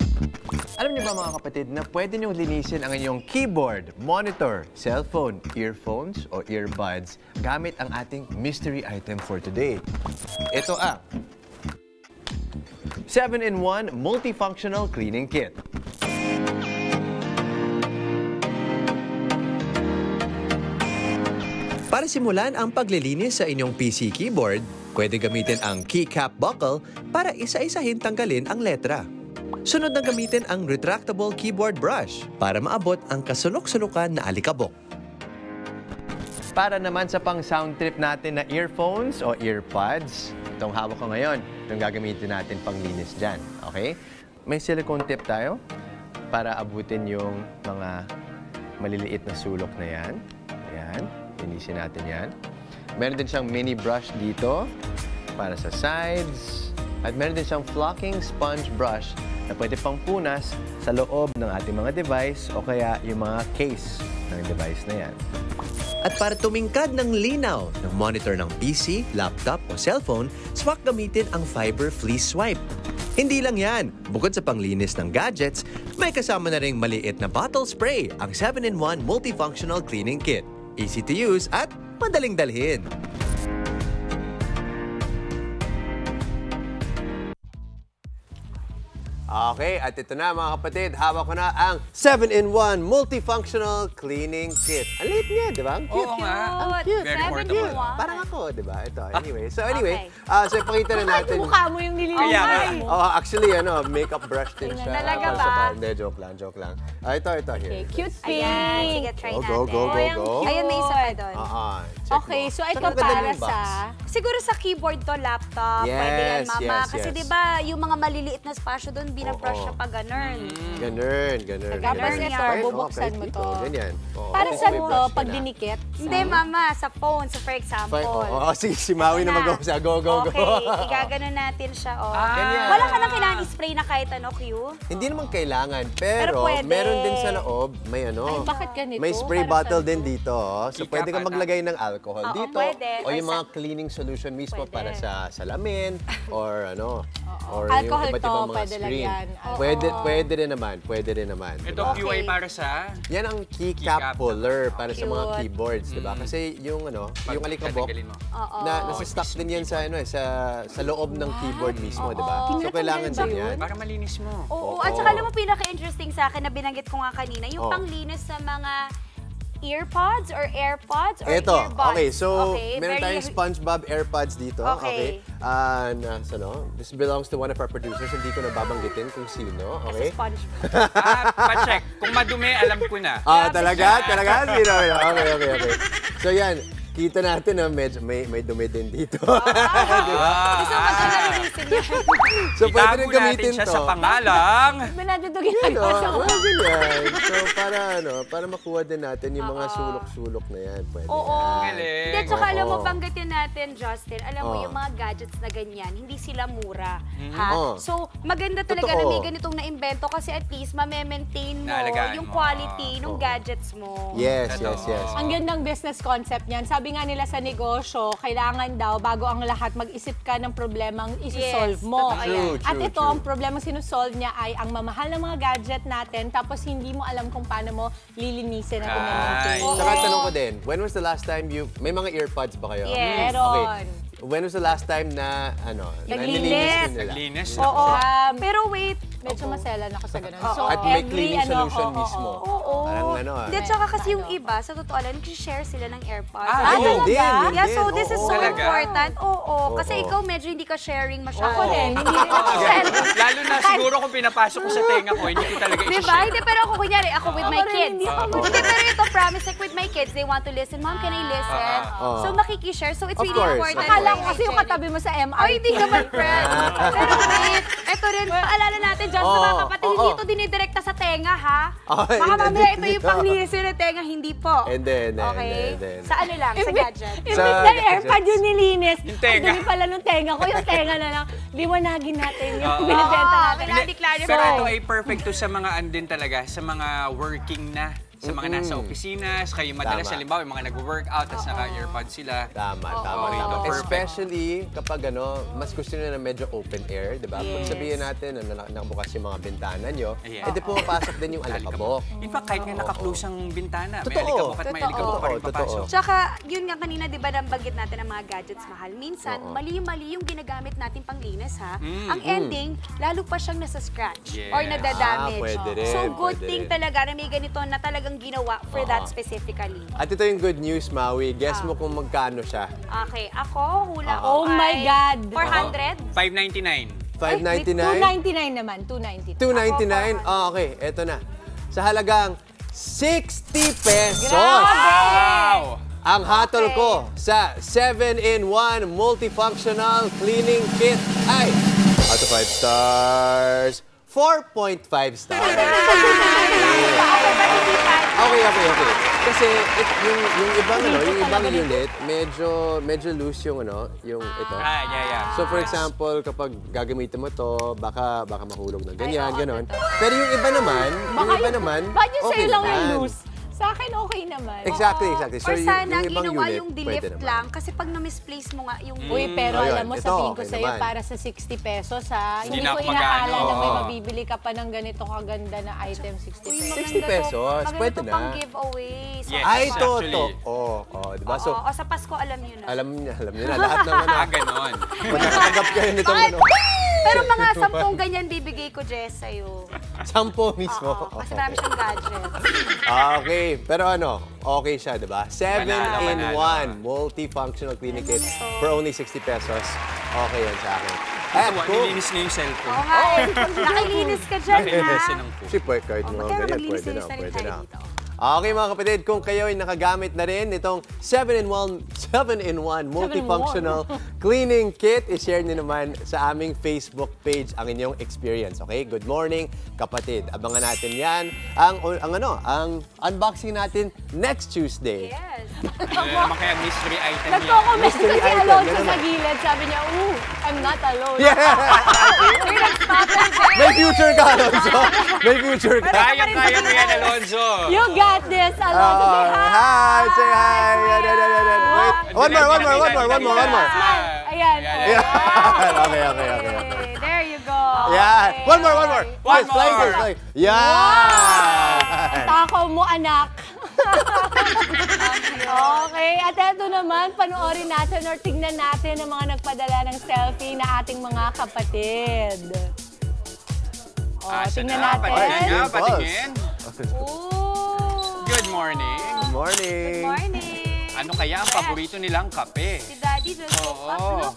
Alam niyo ba mga kapatid na pwede niyong linisin ang inyong keyboard, monitor, cellphone, earphones o earbuds gamit ang ating mystery item for today. Ito ang 7-in-1 Multifunctional Cleaning Kit. Para simulan ang paglilinis sa inyong PC keyboard, pwede gamitin ang keycap buckle para isa-isahin tanggalin ang letra. Sunod na gamitin ang retractable keyboard brush para maabot ang kasulok-sulukan na alikabok. Para naman sa pang-sound trip natin na earphones o earpods, itong hawak ko ngayon, itong gagamitin natin panglinis dyan. Okay? May silicone tip tayo para abutin yung mga maliliit na sulok na yan. Ayan. Linisin natin yan. Meron din siyang mini brush dito para sa sides. At meron din siyang flocking sponge brush na pwede pang punas sa loob ng ating mga device o kaya yung mga case ng device na yan. At para tumingkad ng linaw ng monitor ng PC, laptop o cellphone, swak gamitin ang Fiber Fleece Swipe. Hindi lang yan, bukod sa panglinis ng gadgets, may kasama na ring maliit na bottle spray, ang 7-in-1 Multifunctional Cleaning Kit. Easy to use at madaling dalhin. Okay, at ito na mga kapatid, hawak ko na ang 7-in-1 Multifunctional Cleaning Kit. Ang liit niya, di ba? Ang cute. Oo nga. Ang cute. Very portable. Parang ako, di ba? Ito, anyway. So ipakita na natin. Mukha mo yung nililinis mo. Actually, makeup brush din siya. Talaga ba? Hindi, joke lang. Ito, here. Okay, cute pink. Ayan, sige, try natin. Go. Ayun, may isa pa doon. Okay, so ito para sa... Siguro sa keyboard to, laptop, pwede yan, mama. Kasi di ba yung mga maliliit na spasyo doon, binabrush siya pa ganun. Ganun. Tapos ito, bubuksan mo to. Ganyan. Para sa to, pag dinikit? Hindi, mama, sa phone. So, for example. Sige, si Maui na mag-usa. Go. Okay, igaganon natin siya. Ganyan. Wala ka nang kailangan i-spray na kahit ano, Q? Hindi naman kailangan, pero meron din sa loob, may Ay, bakit ganito? may spray Para bottle saan din dito. So, pwede ka maglagay ng alcohol dito. Pwede. O yung mga cleaning solution mismo para sa salamin or or alcohol yung iba't to, ibang mga pwede lang screen. yan. Pwede rin naman. Ito QA para sa? Yan ang keycap puller para sa mga keyboards, di ba? Kasi yung alikabok na nasa-stuck din yan sa loob ng keyboard mismo, di ba? So kailangan din yan. Para malinis mo. Oo. At saka alam mo, pinaka-interesting sa akin na binanggit ko nga kanina, yung panglinis sa mga earpods or AirPods or earbuds. Okay, so meron very- tayong SpongeBob AirPods dito. Okay. This belongs to one of our producers. Hindi ko na babanggitin kung sino. Okay? SpongeBob. Pa-check. Kung madumi, alam ko na. Talaga? Sino? Okay. So yan, kita natin na medyo may dumi din dito. Gusto mo ito nalilisin niya. So pwede rin Itago natin gamitin siya to. sa pangalang. Binadudugin Ano, ako. ganyan. So para makuha din natin yung mga sulok-sulok na yan. Pwede Oo. yan. Galing. Hindi, tsaka alam mo, Oo. banggitin natin, Justin, alam mo, yung mga gadgets na ganyan, hindi sila mura. Ha? So, maganda talaga na Totoo. may ganitong na-invento kasi at least mame-maintain mo Naalagaan yung mo. quality ng gadgets mo. Yes. Ang gandang business concept niyan. Sabi nga nila sa negosyo, kailangan daw, bago ang lahat, mag-isip ka ng problemang isi-solve mo. totoo yan. At ito, ang problemang sinusolve niya ay ang mamahal ng mga gadget natin, tapos hindi mo alam kung paano mo lilinisin at i-maintain. Tsaka tanong ko din, when was the last time may mga earpods ba kayo? Yes. Meron. When was the last time na Naglinis. nililinis nila? Naglinis. Oo. Pero wait, Medyo maselan ako sa ganun. Oo. At may every cleaning solution mismo. Oo. Parang Hindi, tsaka kasi yung iba, sa totoo lang, nag-share sila ng AirPods. Yun din. Yeah, so this is so Talaga? important. Oo. Kasi Oo. ikaw medyo hindi ka sharing masyado. Ako rin, hindi rin ako share. Lalo na siguro kung pinapasok ko sa tenga ko, hindi ko talaga Diba? isi-share. Hindi, pero ako kunyari, ako with my Ako rin, kids. hindi ako Hindi, pero ito, promise, like with my kids, they want to listen. Mom, can I listen? So makikishare. So it's Of really course. important. Akala ko kasi yung katabi mo sa MRT. Ay, hindi ka friend. Pero wait, ito rin, paalala natin dyan sa mga kapatid, hindi ito dinidirekta sa tenga, ha? Ay, Baka hindi, mamaya ito hindi. yung panglinisin ng tenga, hindi po. Hindi. Okay? Sa ano lang, sa gadget. Imbit na AirPod yung nilinis. Yung tenga. Ang dumi pala nung tenga ko, yung tenga na lang. Liwanagin natin yung binibenta natin. Clarify. Pero ito ay perfect to sa mga andin talaga, sa mga working na, sa mga nasa opisina, kayo madalas, Tama. halimbawa, yung mga nag-workout, tapos naka-earpod sila. Tama. Perfect. Especially kapag mas gusto nyo na medyo open air, di ba? Pag sabihin natin na nakabukas yung mga bintana nyo, edi pumapasok din yung alikabok. In fact, kahit nga naka-close ang bintana, may Totoo. alikabok at may alikabok pa rin papasok. Tsaka, yun nga kanina, di ba, nabanggit natin ang mga gadgets mahal. Minsan, mali-mali yung ginagamit natin panglinis, ha? Ang ending, lalo pa siyang nasa-scratch or nadadamage. Pwede rin, So, good pwede thing rin. talaga na may ganito na talagang ginawa for that specifically. At ito yung good news, Maui. Guess mo kung magkano siya. Okay, ako, hula ko Oh my ay God. 400? 599. $5.99? $2.99 naman, $2.99. $2.99? Okay, eto na. Sa halagang 60 pesos. Wow! Ang hatol ko sa 7-in-1 Multifunctional Cleaning Kit ay, out of 5 stars, 4.5 stars. Okay, but hindi 5 Okay. Kasi yung ibang unit, medyo loose yung ito. Yeah. So for example, kapag gagamitin mo to, baka mahulog ng ganyan, ganon. Pero yung iba naman, Ba't yung okay sa'yo lang yung naman. loose? Sa akin, okay naman. Exactly. Or So sana yung ibang ginawa unit, yung pwede dilift naman. lang. Kasi pag na-misplace mo nga yung... Uy, pero Ayun, alam mo, ito, sabihin ko okay sa'yo, naman. para sa 60 pesos, ha? Hindi Hindi na ko ako inakala magkano. na may mabibili ka pa ng ganito kaganda na item, 60 Uy, pesos. 60 pesos, pwede na. Pang giveaway. So, Yes. Ay, to. Actually. Diba? So, o sa Pasko, alam nyo na. alam niyo na, lahat ng Ganon. magkakagap kayo nitong Pero mga 10 ganyan bibigay ko, Jess, sa'yo. 10 mismo. Oo, kasi marami siyang gadgets. Okay, pero okay siya, diba? 7-in-1 multifunctional cleaning kit for only 60 pesos. Okay yan sa akin. Nilinis na yung cellphone. Oo nga, nakilinis ka dyan, ha? Si Pwede, kahit mga ganyan, maglinis pwede na na. rin tayo dito. Okay mga kapatid, kung kayo ay nakagamit na rin itong 7-in-1 multifunctional cleaning kit, i-share niyo naman sa aming Facebook page ang inyong experience. Okay? Good morning, kapatid. Abangan natin yan. Ang unboxing natin next Tuesday. Yes. Naman kaya mystery item yan. Nagko-comment Mystery kasi item, Alonso ganun sa na. gilid. Sabi niya, I'm not alone. May future ka, Alonso. May future ka. Kaya mo yan, Alonso. You got this, Alonso. Say hi! Hi! Say hi! Wait. One more. Ayan. Okay. There you go. Yeah. One more. One Flying more. first. Yeah. Takaw mo, anak. Okay, at eto naman, panoorin natin or tignan natin ang mga nagpadala ng selfie na ating mga kapatid. Tingnan natin. Patingin. Good morning. Good morning. Good morning. Ano kaya ang paborito nilang kape? Si Daddy just woke up, look.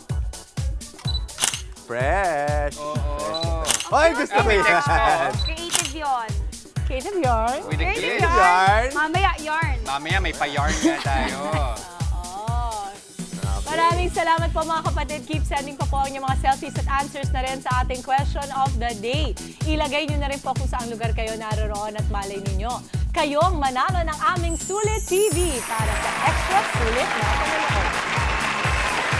Fresh. Oo. Ay, gusto ko May text yan. ko. Creative yun. Creative yarn. With the Creative glitter. yarn. Mamaya, yarn. Mamaya may pa-yarn na tayo. Maraming salamat po mga kapatid. Keep sending po ang inyong mga selfies at answers na rin sa ating question of the day. Ilagay nyo na rin po kung saang lugar kayo naroon at malay ninyo. Kayong manalo ng aming Sulit TV para sa extra sulit na panalakot.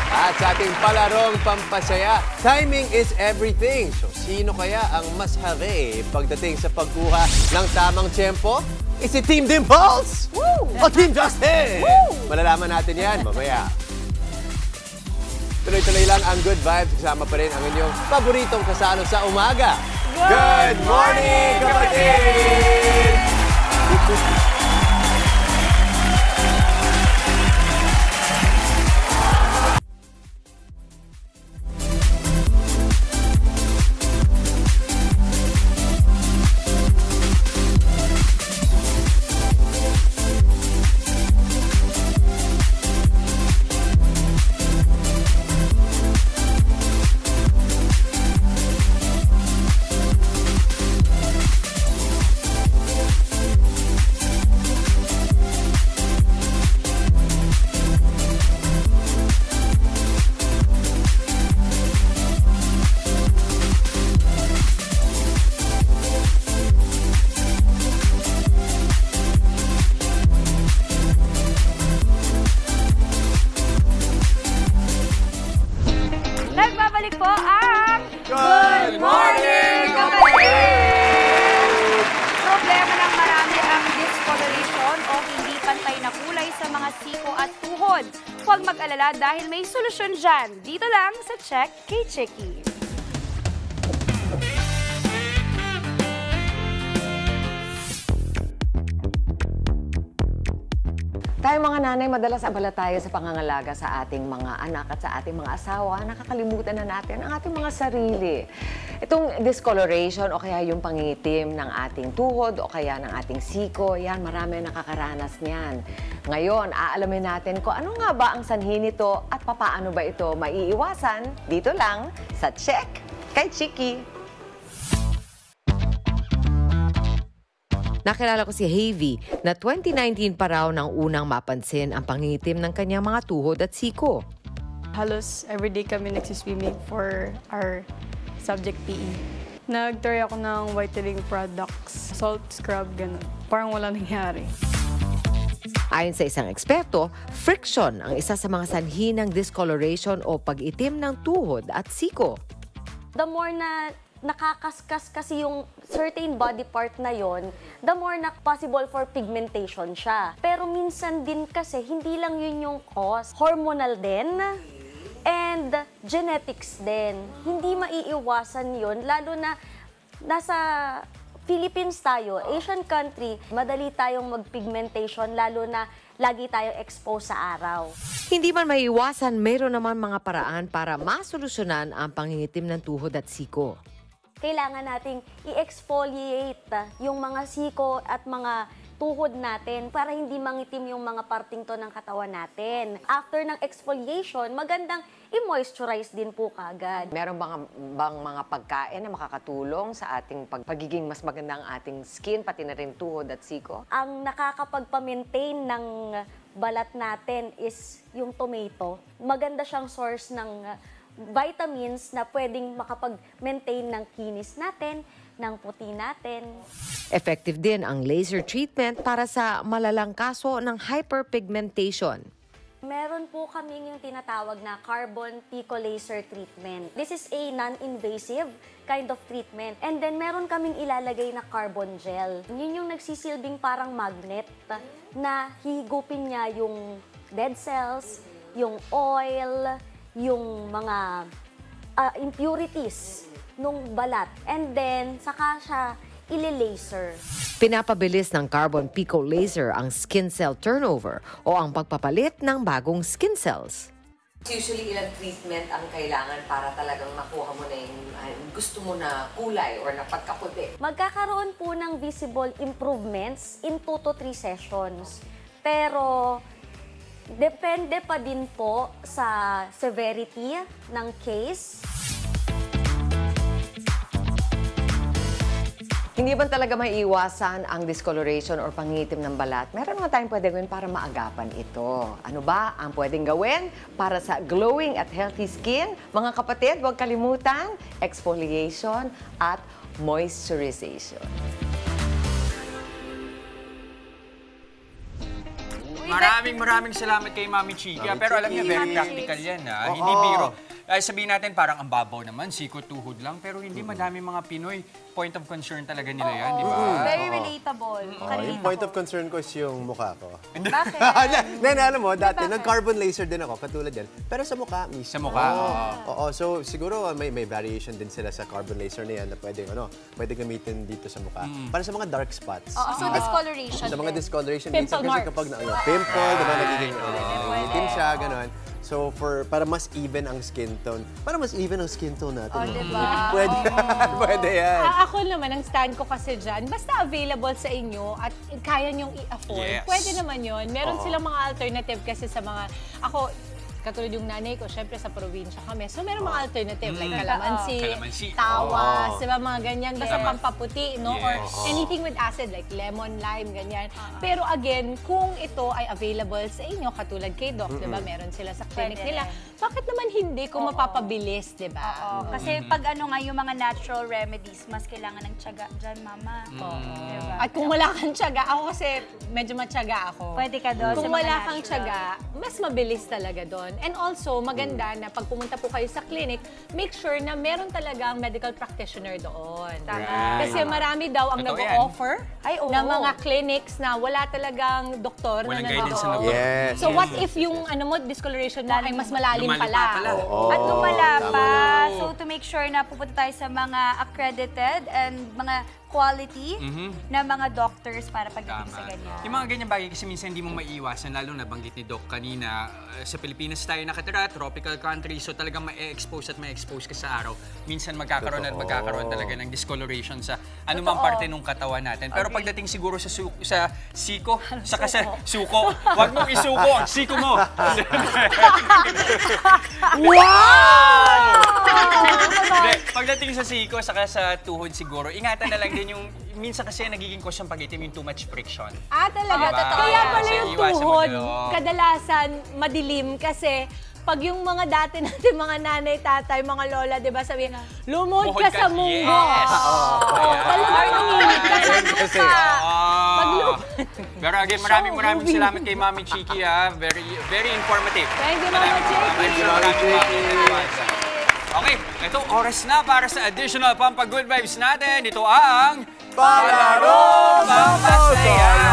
At sa ating palarong pampasaya, timing is everything. So, sino kaya ang mas have pagdating sa pagkuha ng tamang tiyempo? Is it Team Dimples? O Team Justin? Malalaman natin yan mamaya. Tuloy-tuloy lang ang good vibes. Kasama pa rin ang inyong paboritong kasalo sa umaga. Good morning, kapatid! Nagbabalik po ang Good morning, kapatid! Problema ng marami ang discoloration o hindi pantay na kulay sa mga siko at tuhod. Huwag mag-alala dahil may solusyon dyan. Dito lang sa Check kay Chicky. Tayo mga nanay, madalas abala tayo sa pangangalaga sa ating mga anak at sa ating mga asawa. Nakakalimutan na natin ang ating mga sarili. Itong discoloration o kaya yung pangingitim ng ating tuhod o kaya ng ating siko, yan, marami nakakaranas niyan. Ngayon, aalamin natin kung ano nga ba ang sanhi nito at papaano ba ito maiiwasan dito lang sa Check kay Chicky. Nakilala ko si Havy na 2019 pa raw nang unang mapansin ang pangingitim ng kanyang mga tuhod at siko. Halos everyday kami nagsiswimming for our subject PE. Nag-try ako ng whitening products, salt scrub, gano'n. Parang wala nangyari. Ayon sa isang eksperto, friction ang isa sa mga sanhi ng discoloration o pag-itim ng tuhod at siko. The more na nakakaskas kasi yung certain body part na yon, the more na possible for pigmentation siya. Pero minsan din kasi, hindi lang yun yung cause. Hormonal din and genetics din. Hindi maiiwasan yun, lalo na nasa Philippines tayo, Asian country, madali tayong mag-pigmentation, lalo na lagi tayong exposed sa araw. Hindi man maiiwasan, mayroon naman mga paraan para masolusyonan ang pangingitim ng tuhod at siko. Kailangan nating i-exfoliate yung mga siko at mga tuhod natin para hindi mangitim yung mga parting to ng katawan natin. After ng exfoliation, magandang i-moisturize din po kagad. Meron bang mga pagkain na makakatulong sa ating pagiging mas magandang ating skin, pati na rin tuhod at siko? Ang nakakapagpa-maintain ng balat natin is yung tomato. Maganda siyang source ng vitamins na pwedeng makapag-maintain ng kinis natin, ng puti natin. Effective din ang laser treatment para sa malalang kaso ng hyperpigmentation. Meron po kaming yung tinatawag na carbon pico laser treatment. This is a non-invasive kind of treatment. And then meron kaming ilalagay na carbon gel. Yun yung nagsisilbing parang magnet na higupin niya yung dead cells, yung oil, yung mga impurities nung balat. And then, saka siya ile-laser. Pinapabilis ng carbon pico laser ang skin cell turnover o ang pagpapalit ng bagong skin cells. Usually, ilang treatment ang kailangan para talagang makuha mo na yung gusto mo na kulay or na pagkaputi? Magkakaroon po ng visible improvements in 2 to 3 sessions. Pero, depende pa din po sa severity ng case. Hindi ba talaga maiiwasan ang discoloration or pangitim ng balat? Meron naman tayong pwede gawin para maagapan ito. Ano ba ang pwedeng gawin para sa glowing at healthy skin? Mga kapatid, huwag kalimutan, exfoliation at moisturization. Maraming salamat kay Mami Chika. Pero alam niyo, very practical yan. Hindi biro. Sabihin natin parang ang babaw naman, siko tuhod lang. Pero hindi madami mga Pinoy. Point of concern talaga nila yan, di ba? Very relatable. Yung point of concern ko is yung mukha ko. Bakit? Alam mo, dati nag-carbon laser din ako, katulad yan. Pero sa mukha mismo. Sa mukha? Oo. So siguro may variation din sila sa carbon laser na yan na pwede gamitin dito sa mukha. Para sa mga dark spots. So discoloration. Sa mga discoloration. Pimple marks. Kapag pimple, diba, nagiging itim siya, gano'n. So, para mas even ang skin tone. Para mas even ang skin tone natin. Diba? Pwede yan. Ako naman, ang stand ko kasi dyan, basta available sa inyo at kaya nyong i-afford, pwede naman yun. Meron silang mga alternative kasi sa mga, ako, katulad yung nanay ko, syempre sa probinsya kami. So, meron mga alternative like kalamansi, tawas, diba, mga ganyan. Basta pampaputi, no? Or anything with acid like lemon, lime, ganyan. Pero again, kung ito ay available sa inyo, katulad kay Doc, diba, meron sila sa clinic nila, bakit naman hindi kung mapapabilis, diba? Kasi pag yung mga natural remedies, mas kailangan ng tiyaga dyan, mama. Diba? At kung wala kang tiyaga, ako kasi medyo matyaga ako. Pwede ka doon Kung sa mga wala kang natural. tiyaga, mas mabilis talaga doon. And also, maganda na pag pumunta po kayo sa clinic, make sure na meron talagang medical practitioner doon. Kasi marami daw ang nag-o-offer na mga clinics na wala talagang doktor na nag-o-offer. So what if yung discoloration mo ay mas malalim pala? At lumala pa. So to make sure na pupunta tayo sa mga accredited and mga quality na mga doctors para pagdating sa ganyan. Yung mga ganyan bagay kasi minsan hindi mo maiiwasan, lalo na banggit ni Doc kanina, sa Pilipinas tayo nakatira, tropical country, so talagang ma-expose at ma-expose ka sa araw. Minsan magkakaroon at magkakaroon talaga ng discoloration sa anumang parte ng katawan natin. Pero pagdating siguro sa siko, saka sa suko, wag mong isuko ang siko mo! Wow! Pagdating sa siko, saka sa tuhod siguro, ingatan na lang din yung, minsan kasi nagiging cause ng pag-itim yung too much friction. Talaga, totoo. Kaya pala yung tuhod, kadalasan madilim kasi pag yung mga dati natin, mga nanay, tatay, mga lola, di ba, sabihin, lumod Buhod ka sa munggo. Yes. Talagang nanginginig ka sa Kasi, Pero again, maraming salamat kay Mami Chiki, ha. Very informative. Thank you, Mama Chiki. Okay, ito oras na para sa additional Pampa-Good Vibes natin. Ito ang Palaro Pampasaya!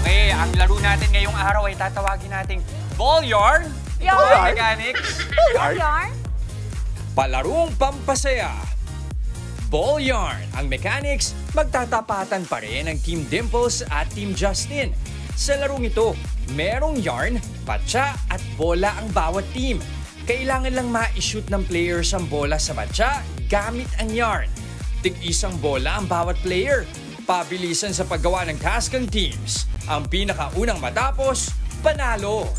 Okay, ang laro natin ngayong araw ay tatawagin nating Ball Yarn. Ito ang mechanics. Yarn? Palarong Pampasaya. Ball Yarn. Ang mechanics, magtatapatan pa rin ang Team Dimples at Team Justin. Sa larong ito, merong yarn, patsa at bola ang bawat team. Kailangan lang ma-shoot ng players ang bola sa batya gamit ang yarn. Tig-isang bola ang bawat player. Pabilisan sa paggawa ng task ng teams. Ang pinakaunang matapos, panalo.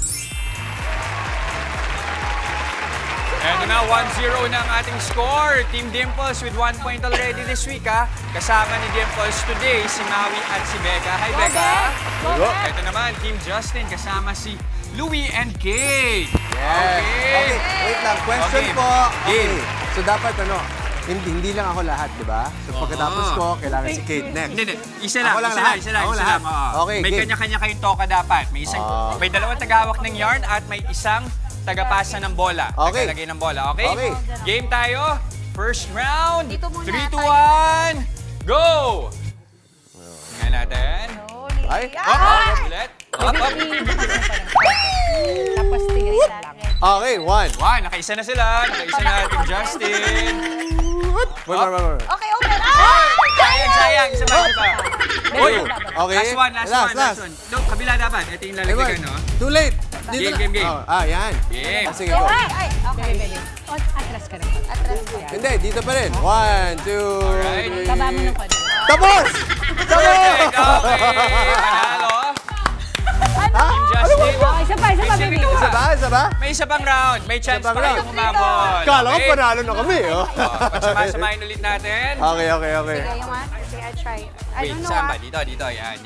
Eto na, 1-0 na ang ating score. Team Dimples with 1 point already this week, ha. Kasama ni Dimples today, si Maui at si Becca. Hi, Becca. Eto naman, Team Justin, kasama si Louie and Kate. Yes. Okay, wait lang. Question po. Okay. Game. So dapat hindi lang ako lahat, di ba? So pagkatapos ko, kailangan si Kate next. Hindi. Isa lang. Okay, may game. kanya-kanya kayong toka dapat. May dalawang tagahawak ng yarn at may isang tagapasa ng bola. Okay. Tagalagay ng bola, okay? Okay. Game tayo. First round. Dito muna 3, 2, 1, go! Ngayon natin. Ay! Ulit. Up. Tapos tingin lang. Okay, 1. Nakaisa na sila. Nakaisa na Team Justin. Okay, open. Sayang. Isa pa. Uy! Okay. Last one. Look, kabila dapat. Ito yung lalagyan, no? Too late. Game. Yan. Game. Sige, go. Okay. Atras ka rin. Hindi, dito pa rin. 1, 2, 3. Baba mo ng konti. Tapos! Perfect! Okay, panalo. Team Justin. Isa pa, baby. Isa ba? May isa pang round. May chance pa kayong umabot. Kala ko panalo na kami, oh. Pagsama-samahin ulit natin. Okay. Sige, I try. I Wait, don't know. saan ba? Dito. Yan.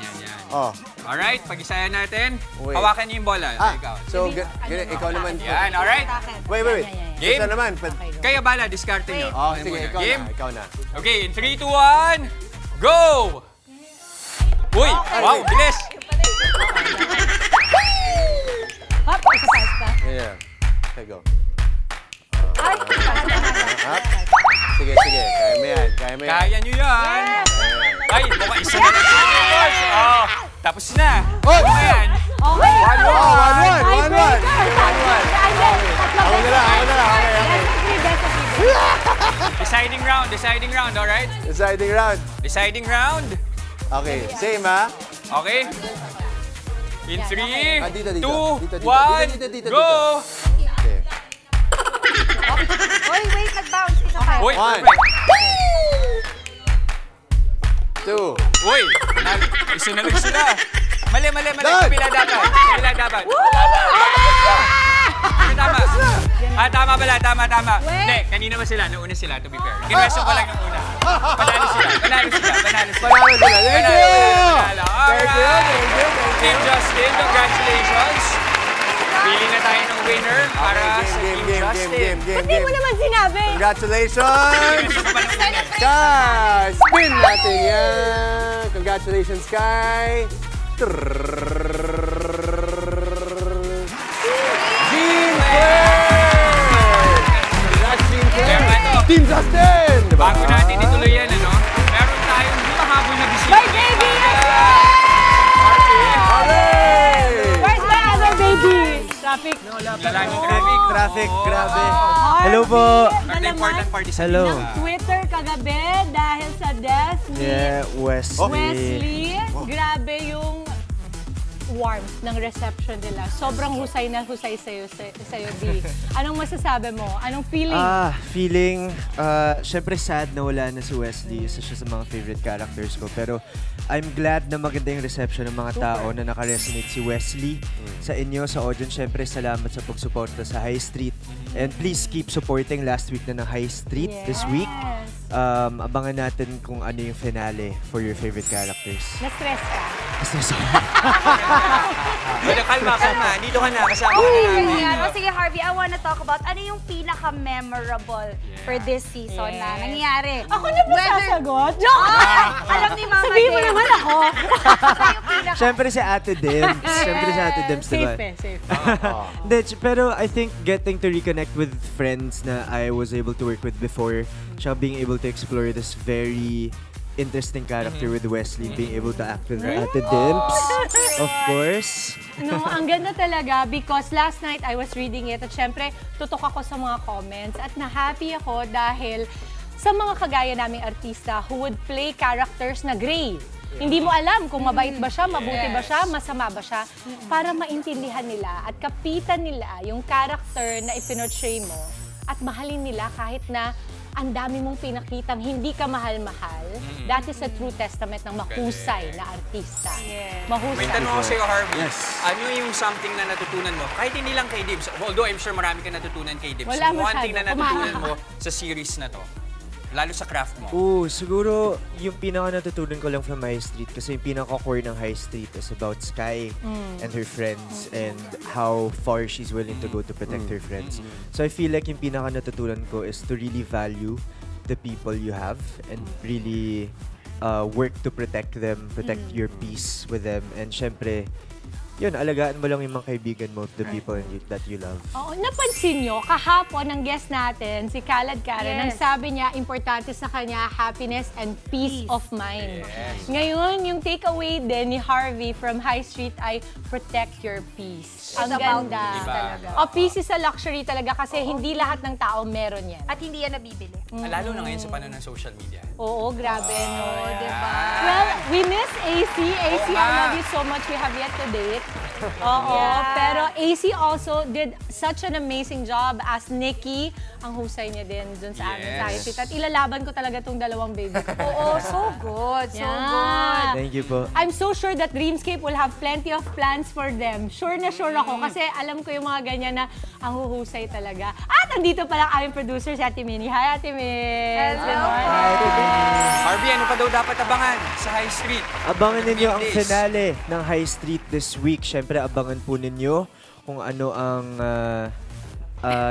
Oh. Alright, pag-isayan natin. Wait. Hawakan niyo yung bola. Ikaw. So, ikaw naman. Yan, alright. Wait. Game. Isa naman. Kaya bala, diskarte nyo. Oh, sige, Game. ikaw na. Okay, in 3, 2, 1, go! Uy, wow, bilis! Hop, isa pa. Yeah. Okay, go. Sige. Kaya mo yan. Kaya nyo yan. Ay, mukhang isa na lang sila, Dimples. Oh, tapos na. Oh! Ayan. Okay. 1-1. Ako na lang. Okay. Deciding round, alright? Deciding round. Okay, same ha? Okay. In 3, 2, 1, Dito. go! Okay. Oy, wait, nag-bounce. Isa pa. Uy, 1, perfect. 2. Uy, isa na lang sila. Mali. Kabila dapat. Tama pala. Hindi, kanina ba sila? Nauna sila, to be fair. Kinwestiyon ko lang yung una. Panalo sila. Thank you! Team Justin, congratulations. Pili na tayo ng winner para sa Team Justin. Hindi mo naman sinabi. Congratulations! Sky! Spin natin yan! Congratulations, Sky! Team Justin! Bago natin ituloy yan, meron tayong mahabol na bisita. My baby! Where's my other baby? Traffic. Traffic, grabe. Hello po. Important party sa Hello. Twitter kagabi dahil sa death ni Wesley. Grabe yung warmth ng reception nila. Sobrang husay na husay sa'yo, B. Anong masasabi mo? Anong feeling? Syempre sad na wala na si Wesley. Isa siya sa mga favorite characters ko. Pero I'm glad na maganda yung reception ng mga tao na nakaresonate si Wesley. Sa inyo, sa audience, syempre salamat sa pagsuporta sa High Street. And please keep supporting last week na ng High Street this week. Abangan natin kung ano yung finale for your favorite characters. Na-stress ka? Na-stress ako. Well, kalma. Dito ka na, kasama ka na namin. Ganyan. O sige, Harvey, I wanna talk about ano yung pinaka-memorable for this season na nangyayari. Ako na ba sasagot? Joke! Alam ni Mama Sabihin mo Dem. naman ako. Siyempre si Ate Dems. Siyempre si Ate Dems, diba? Safe. Hindi, pero I think getting to reconnect with friends na I was able to work with before, siya being able to explore this very interesting character with Wesley, being able to act with Ate Dems, of course. No, ang ganda talaga because last night I was reading it at syempre tutok ako sa mga comments at na-happy ako dahil sa mga kagaya naming artista who would play characters na gray. Hindi mo alam kung mabait ba siya, mabuti ba siya, masama ba siya, para maintindihan nila at kapitan nila yung character na ipinortray mo at mahalin nila kahit na ang dami mong pinakitang hindi ka mahal-mahal. That is a true testament ng mahusay na artista. Mahusay. May tanong ako sa'yo, Harvey. Ano yung something na natutunan mo? Kahit hindi lang kay Dibs, although I'm sure marami ka natutunan kay Dibs. Wala One thing na masyado. natutunan mo sa series na to, lalo sa craft mo. Siguro yung pinaka natutunan ko lang from High Street kasi yung pinaka-core ng High Street is about Sky and her friends and how far she's willing to go to protect her friends. So I feel like yung pinaka natutunan ko is to really value the people you have and really work to protect them, protect your peace with them, and syempre, yun, alagaan mo lang yung mga kaibigan mo, the people that you love. Oo, napansin nyo, kahapon ang guest natin, si Khaled Karen, ang sabi niya, importante sa kanya, happiness and peace of mind. Ngayon, yung takeaway din ni Harvey from High Street ay protect your peace. Ang ganda. Talaga. Peace is a luxury talaga kasi hindi lahat ng tao meron yan. At hindi yan nabibili. Lalo na ngayon sa panahon ng social media. Oo, grabe, no? Diba? Well, we miss AC. AC, I love you so much. We have yet to date. Oo, pero AC also did such an amazing job as Nikki. Ang husay niya din dun sa amin sa High Street. At ilalaban ko talaga tong dalawang baby ko. Oo, so good. So good. Thank you po. I'm so sure that Dreamscape will have plenty of plans for them. Sure na sure ako kasi alam ko yung mga ganyan na ang huhusay talaga. At andito pala ang aming producer si Ate Minnie. Hi, Ate Min! Hello! Harvey, ano pa daw dapat abangan sa High Street? Abangan ninyo ang finale ng High Street this week. Siyempre, abangan po ninyo kung ano ang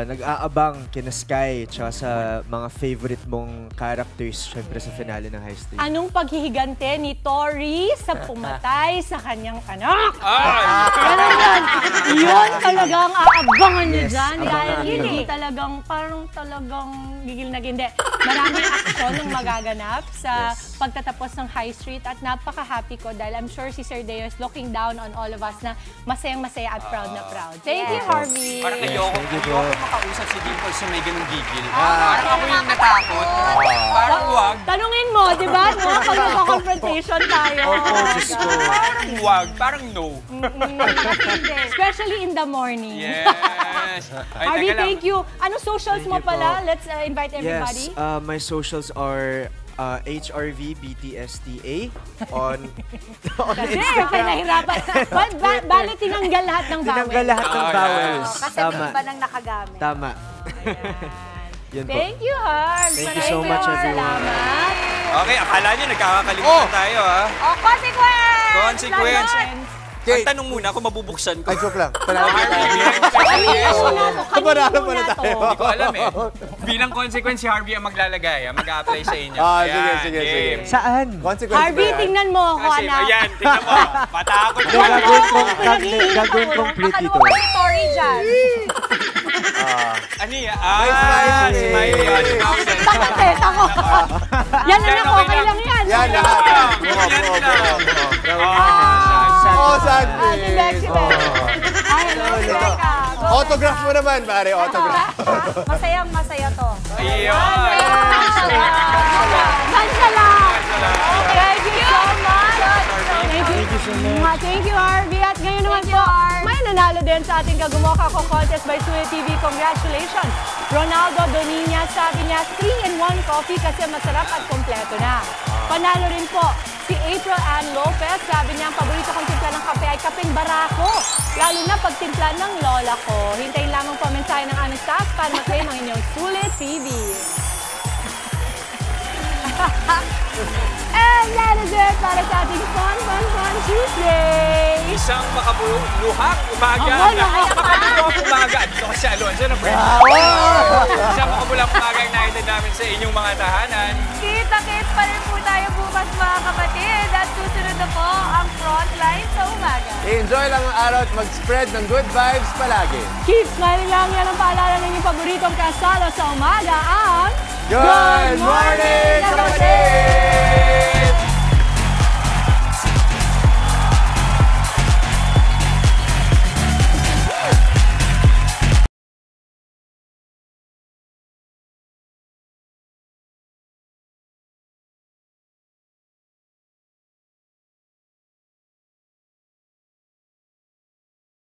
nag-aabang kina Sky tsaka sa mga favorite mong characters syempre sa finale ng High Street. Anong paghihigante ni Tori sa pumatay sa kanyang anak? Yun talagang aabangan niyo dyan. Dahil hindi talagang, parang talagang gigil na hindi. Maraming aksyon ang magaganap sa pagtatapos ng High Street at napaka-happy ko dahil I'm sure si Sir Deo is looking down on all of us na masayang-masaya at proud na proud. Thank you, Harvey! Parang ayoko makausap si Dimple sa may ganung gigil. Parang ako yung natakot. Parang wag. Tanungin mo, di ba? No? Pag magka-confrontation tayo. Parang wag. Parang no. Especially in the morning. Yes. Harvey, thank you. Ano socials mo pala? Let's invite everybody. Yes, my socials are HRVBTSTA on Kasi Instagram. nahirapan. Bale, tinanggal lahat ng vowels. Tinanggal lahat ng vowels. Kasi Tama. iba nang nakagamit. Tama. Yun po. Thank you, Harv. Thank you so much, everyone. Salamat. Okay, akala nyo nagkakalimutan tayo, ha? Consequence! Consequence! Ang tanong muna kung mabubuksan ko. Ay, joke lang. Kanino muna to? Hindi ko alam eh. Bilang consequence, si Harvey ang maglalagay. Mag-a-apply sa inyo. Sige. Saan? Consequence Harvey, tingnan mo ako, Kasi, anak. ayan, tingnan mo. Matakot ko. Gagawin kong pretty to. Si Tori dyan. Ano yan? Si Miley. Takapet ako. Yan na lang, okay lang yan. Yan lahat. Ate Bexy, Ay, hello, Autograph mo naman, pare. Autograph. Masayang-masaya to. Ayun. Mansala! Thank you so much! Thank you, Harvey. At ngayon naman po, may nanalo din sa ating Kagumoka Ko Contest by Suya TV. Congratulations! Ronaldo Doniña, sabi niya, 3-in-1 coffee kasi masarap at kompleto na. Panalo rin po si April Ann Lopez. Sabi niya, ang paborito kong timpla ng kape ay kapeng barako. Lalo na pagtimpla ng lola ko. Hintayin lamang po mensahe ng aming staff para mag-claim ang inyong Sulit TV. And that is it para sa ating Fun Tuesday! Isang makabuluhang umaga. Makabuluhang umaga. Dito kasi Alonso na friend. Isang makabuluhang umaga ang naitid namin sa inyong mga tahanan. Kita-kits pa rin po tayo bukas mga kapatid. At susunod na po ang Frontline sa umaga. Enjoy lang ang araw at mag-spread ng good vibes palagi. Keep smiling lang, yan ang paalala ng inyong paboritong kasalo sa umaga ang Good morning, kapatid!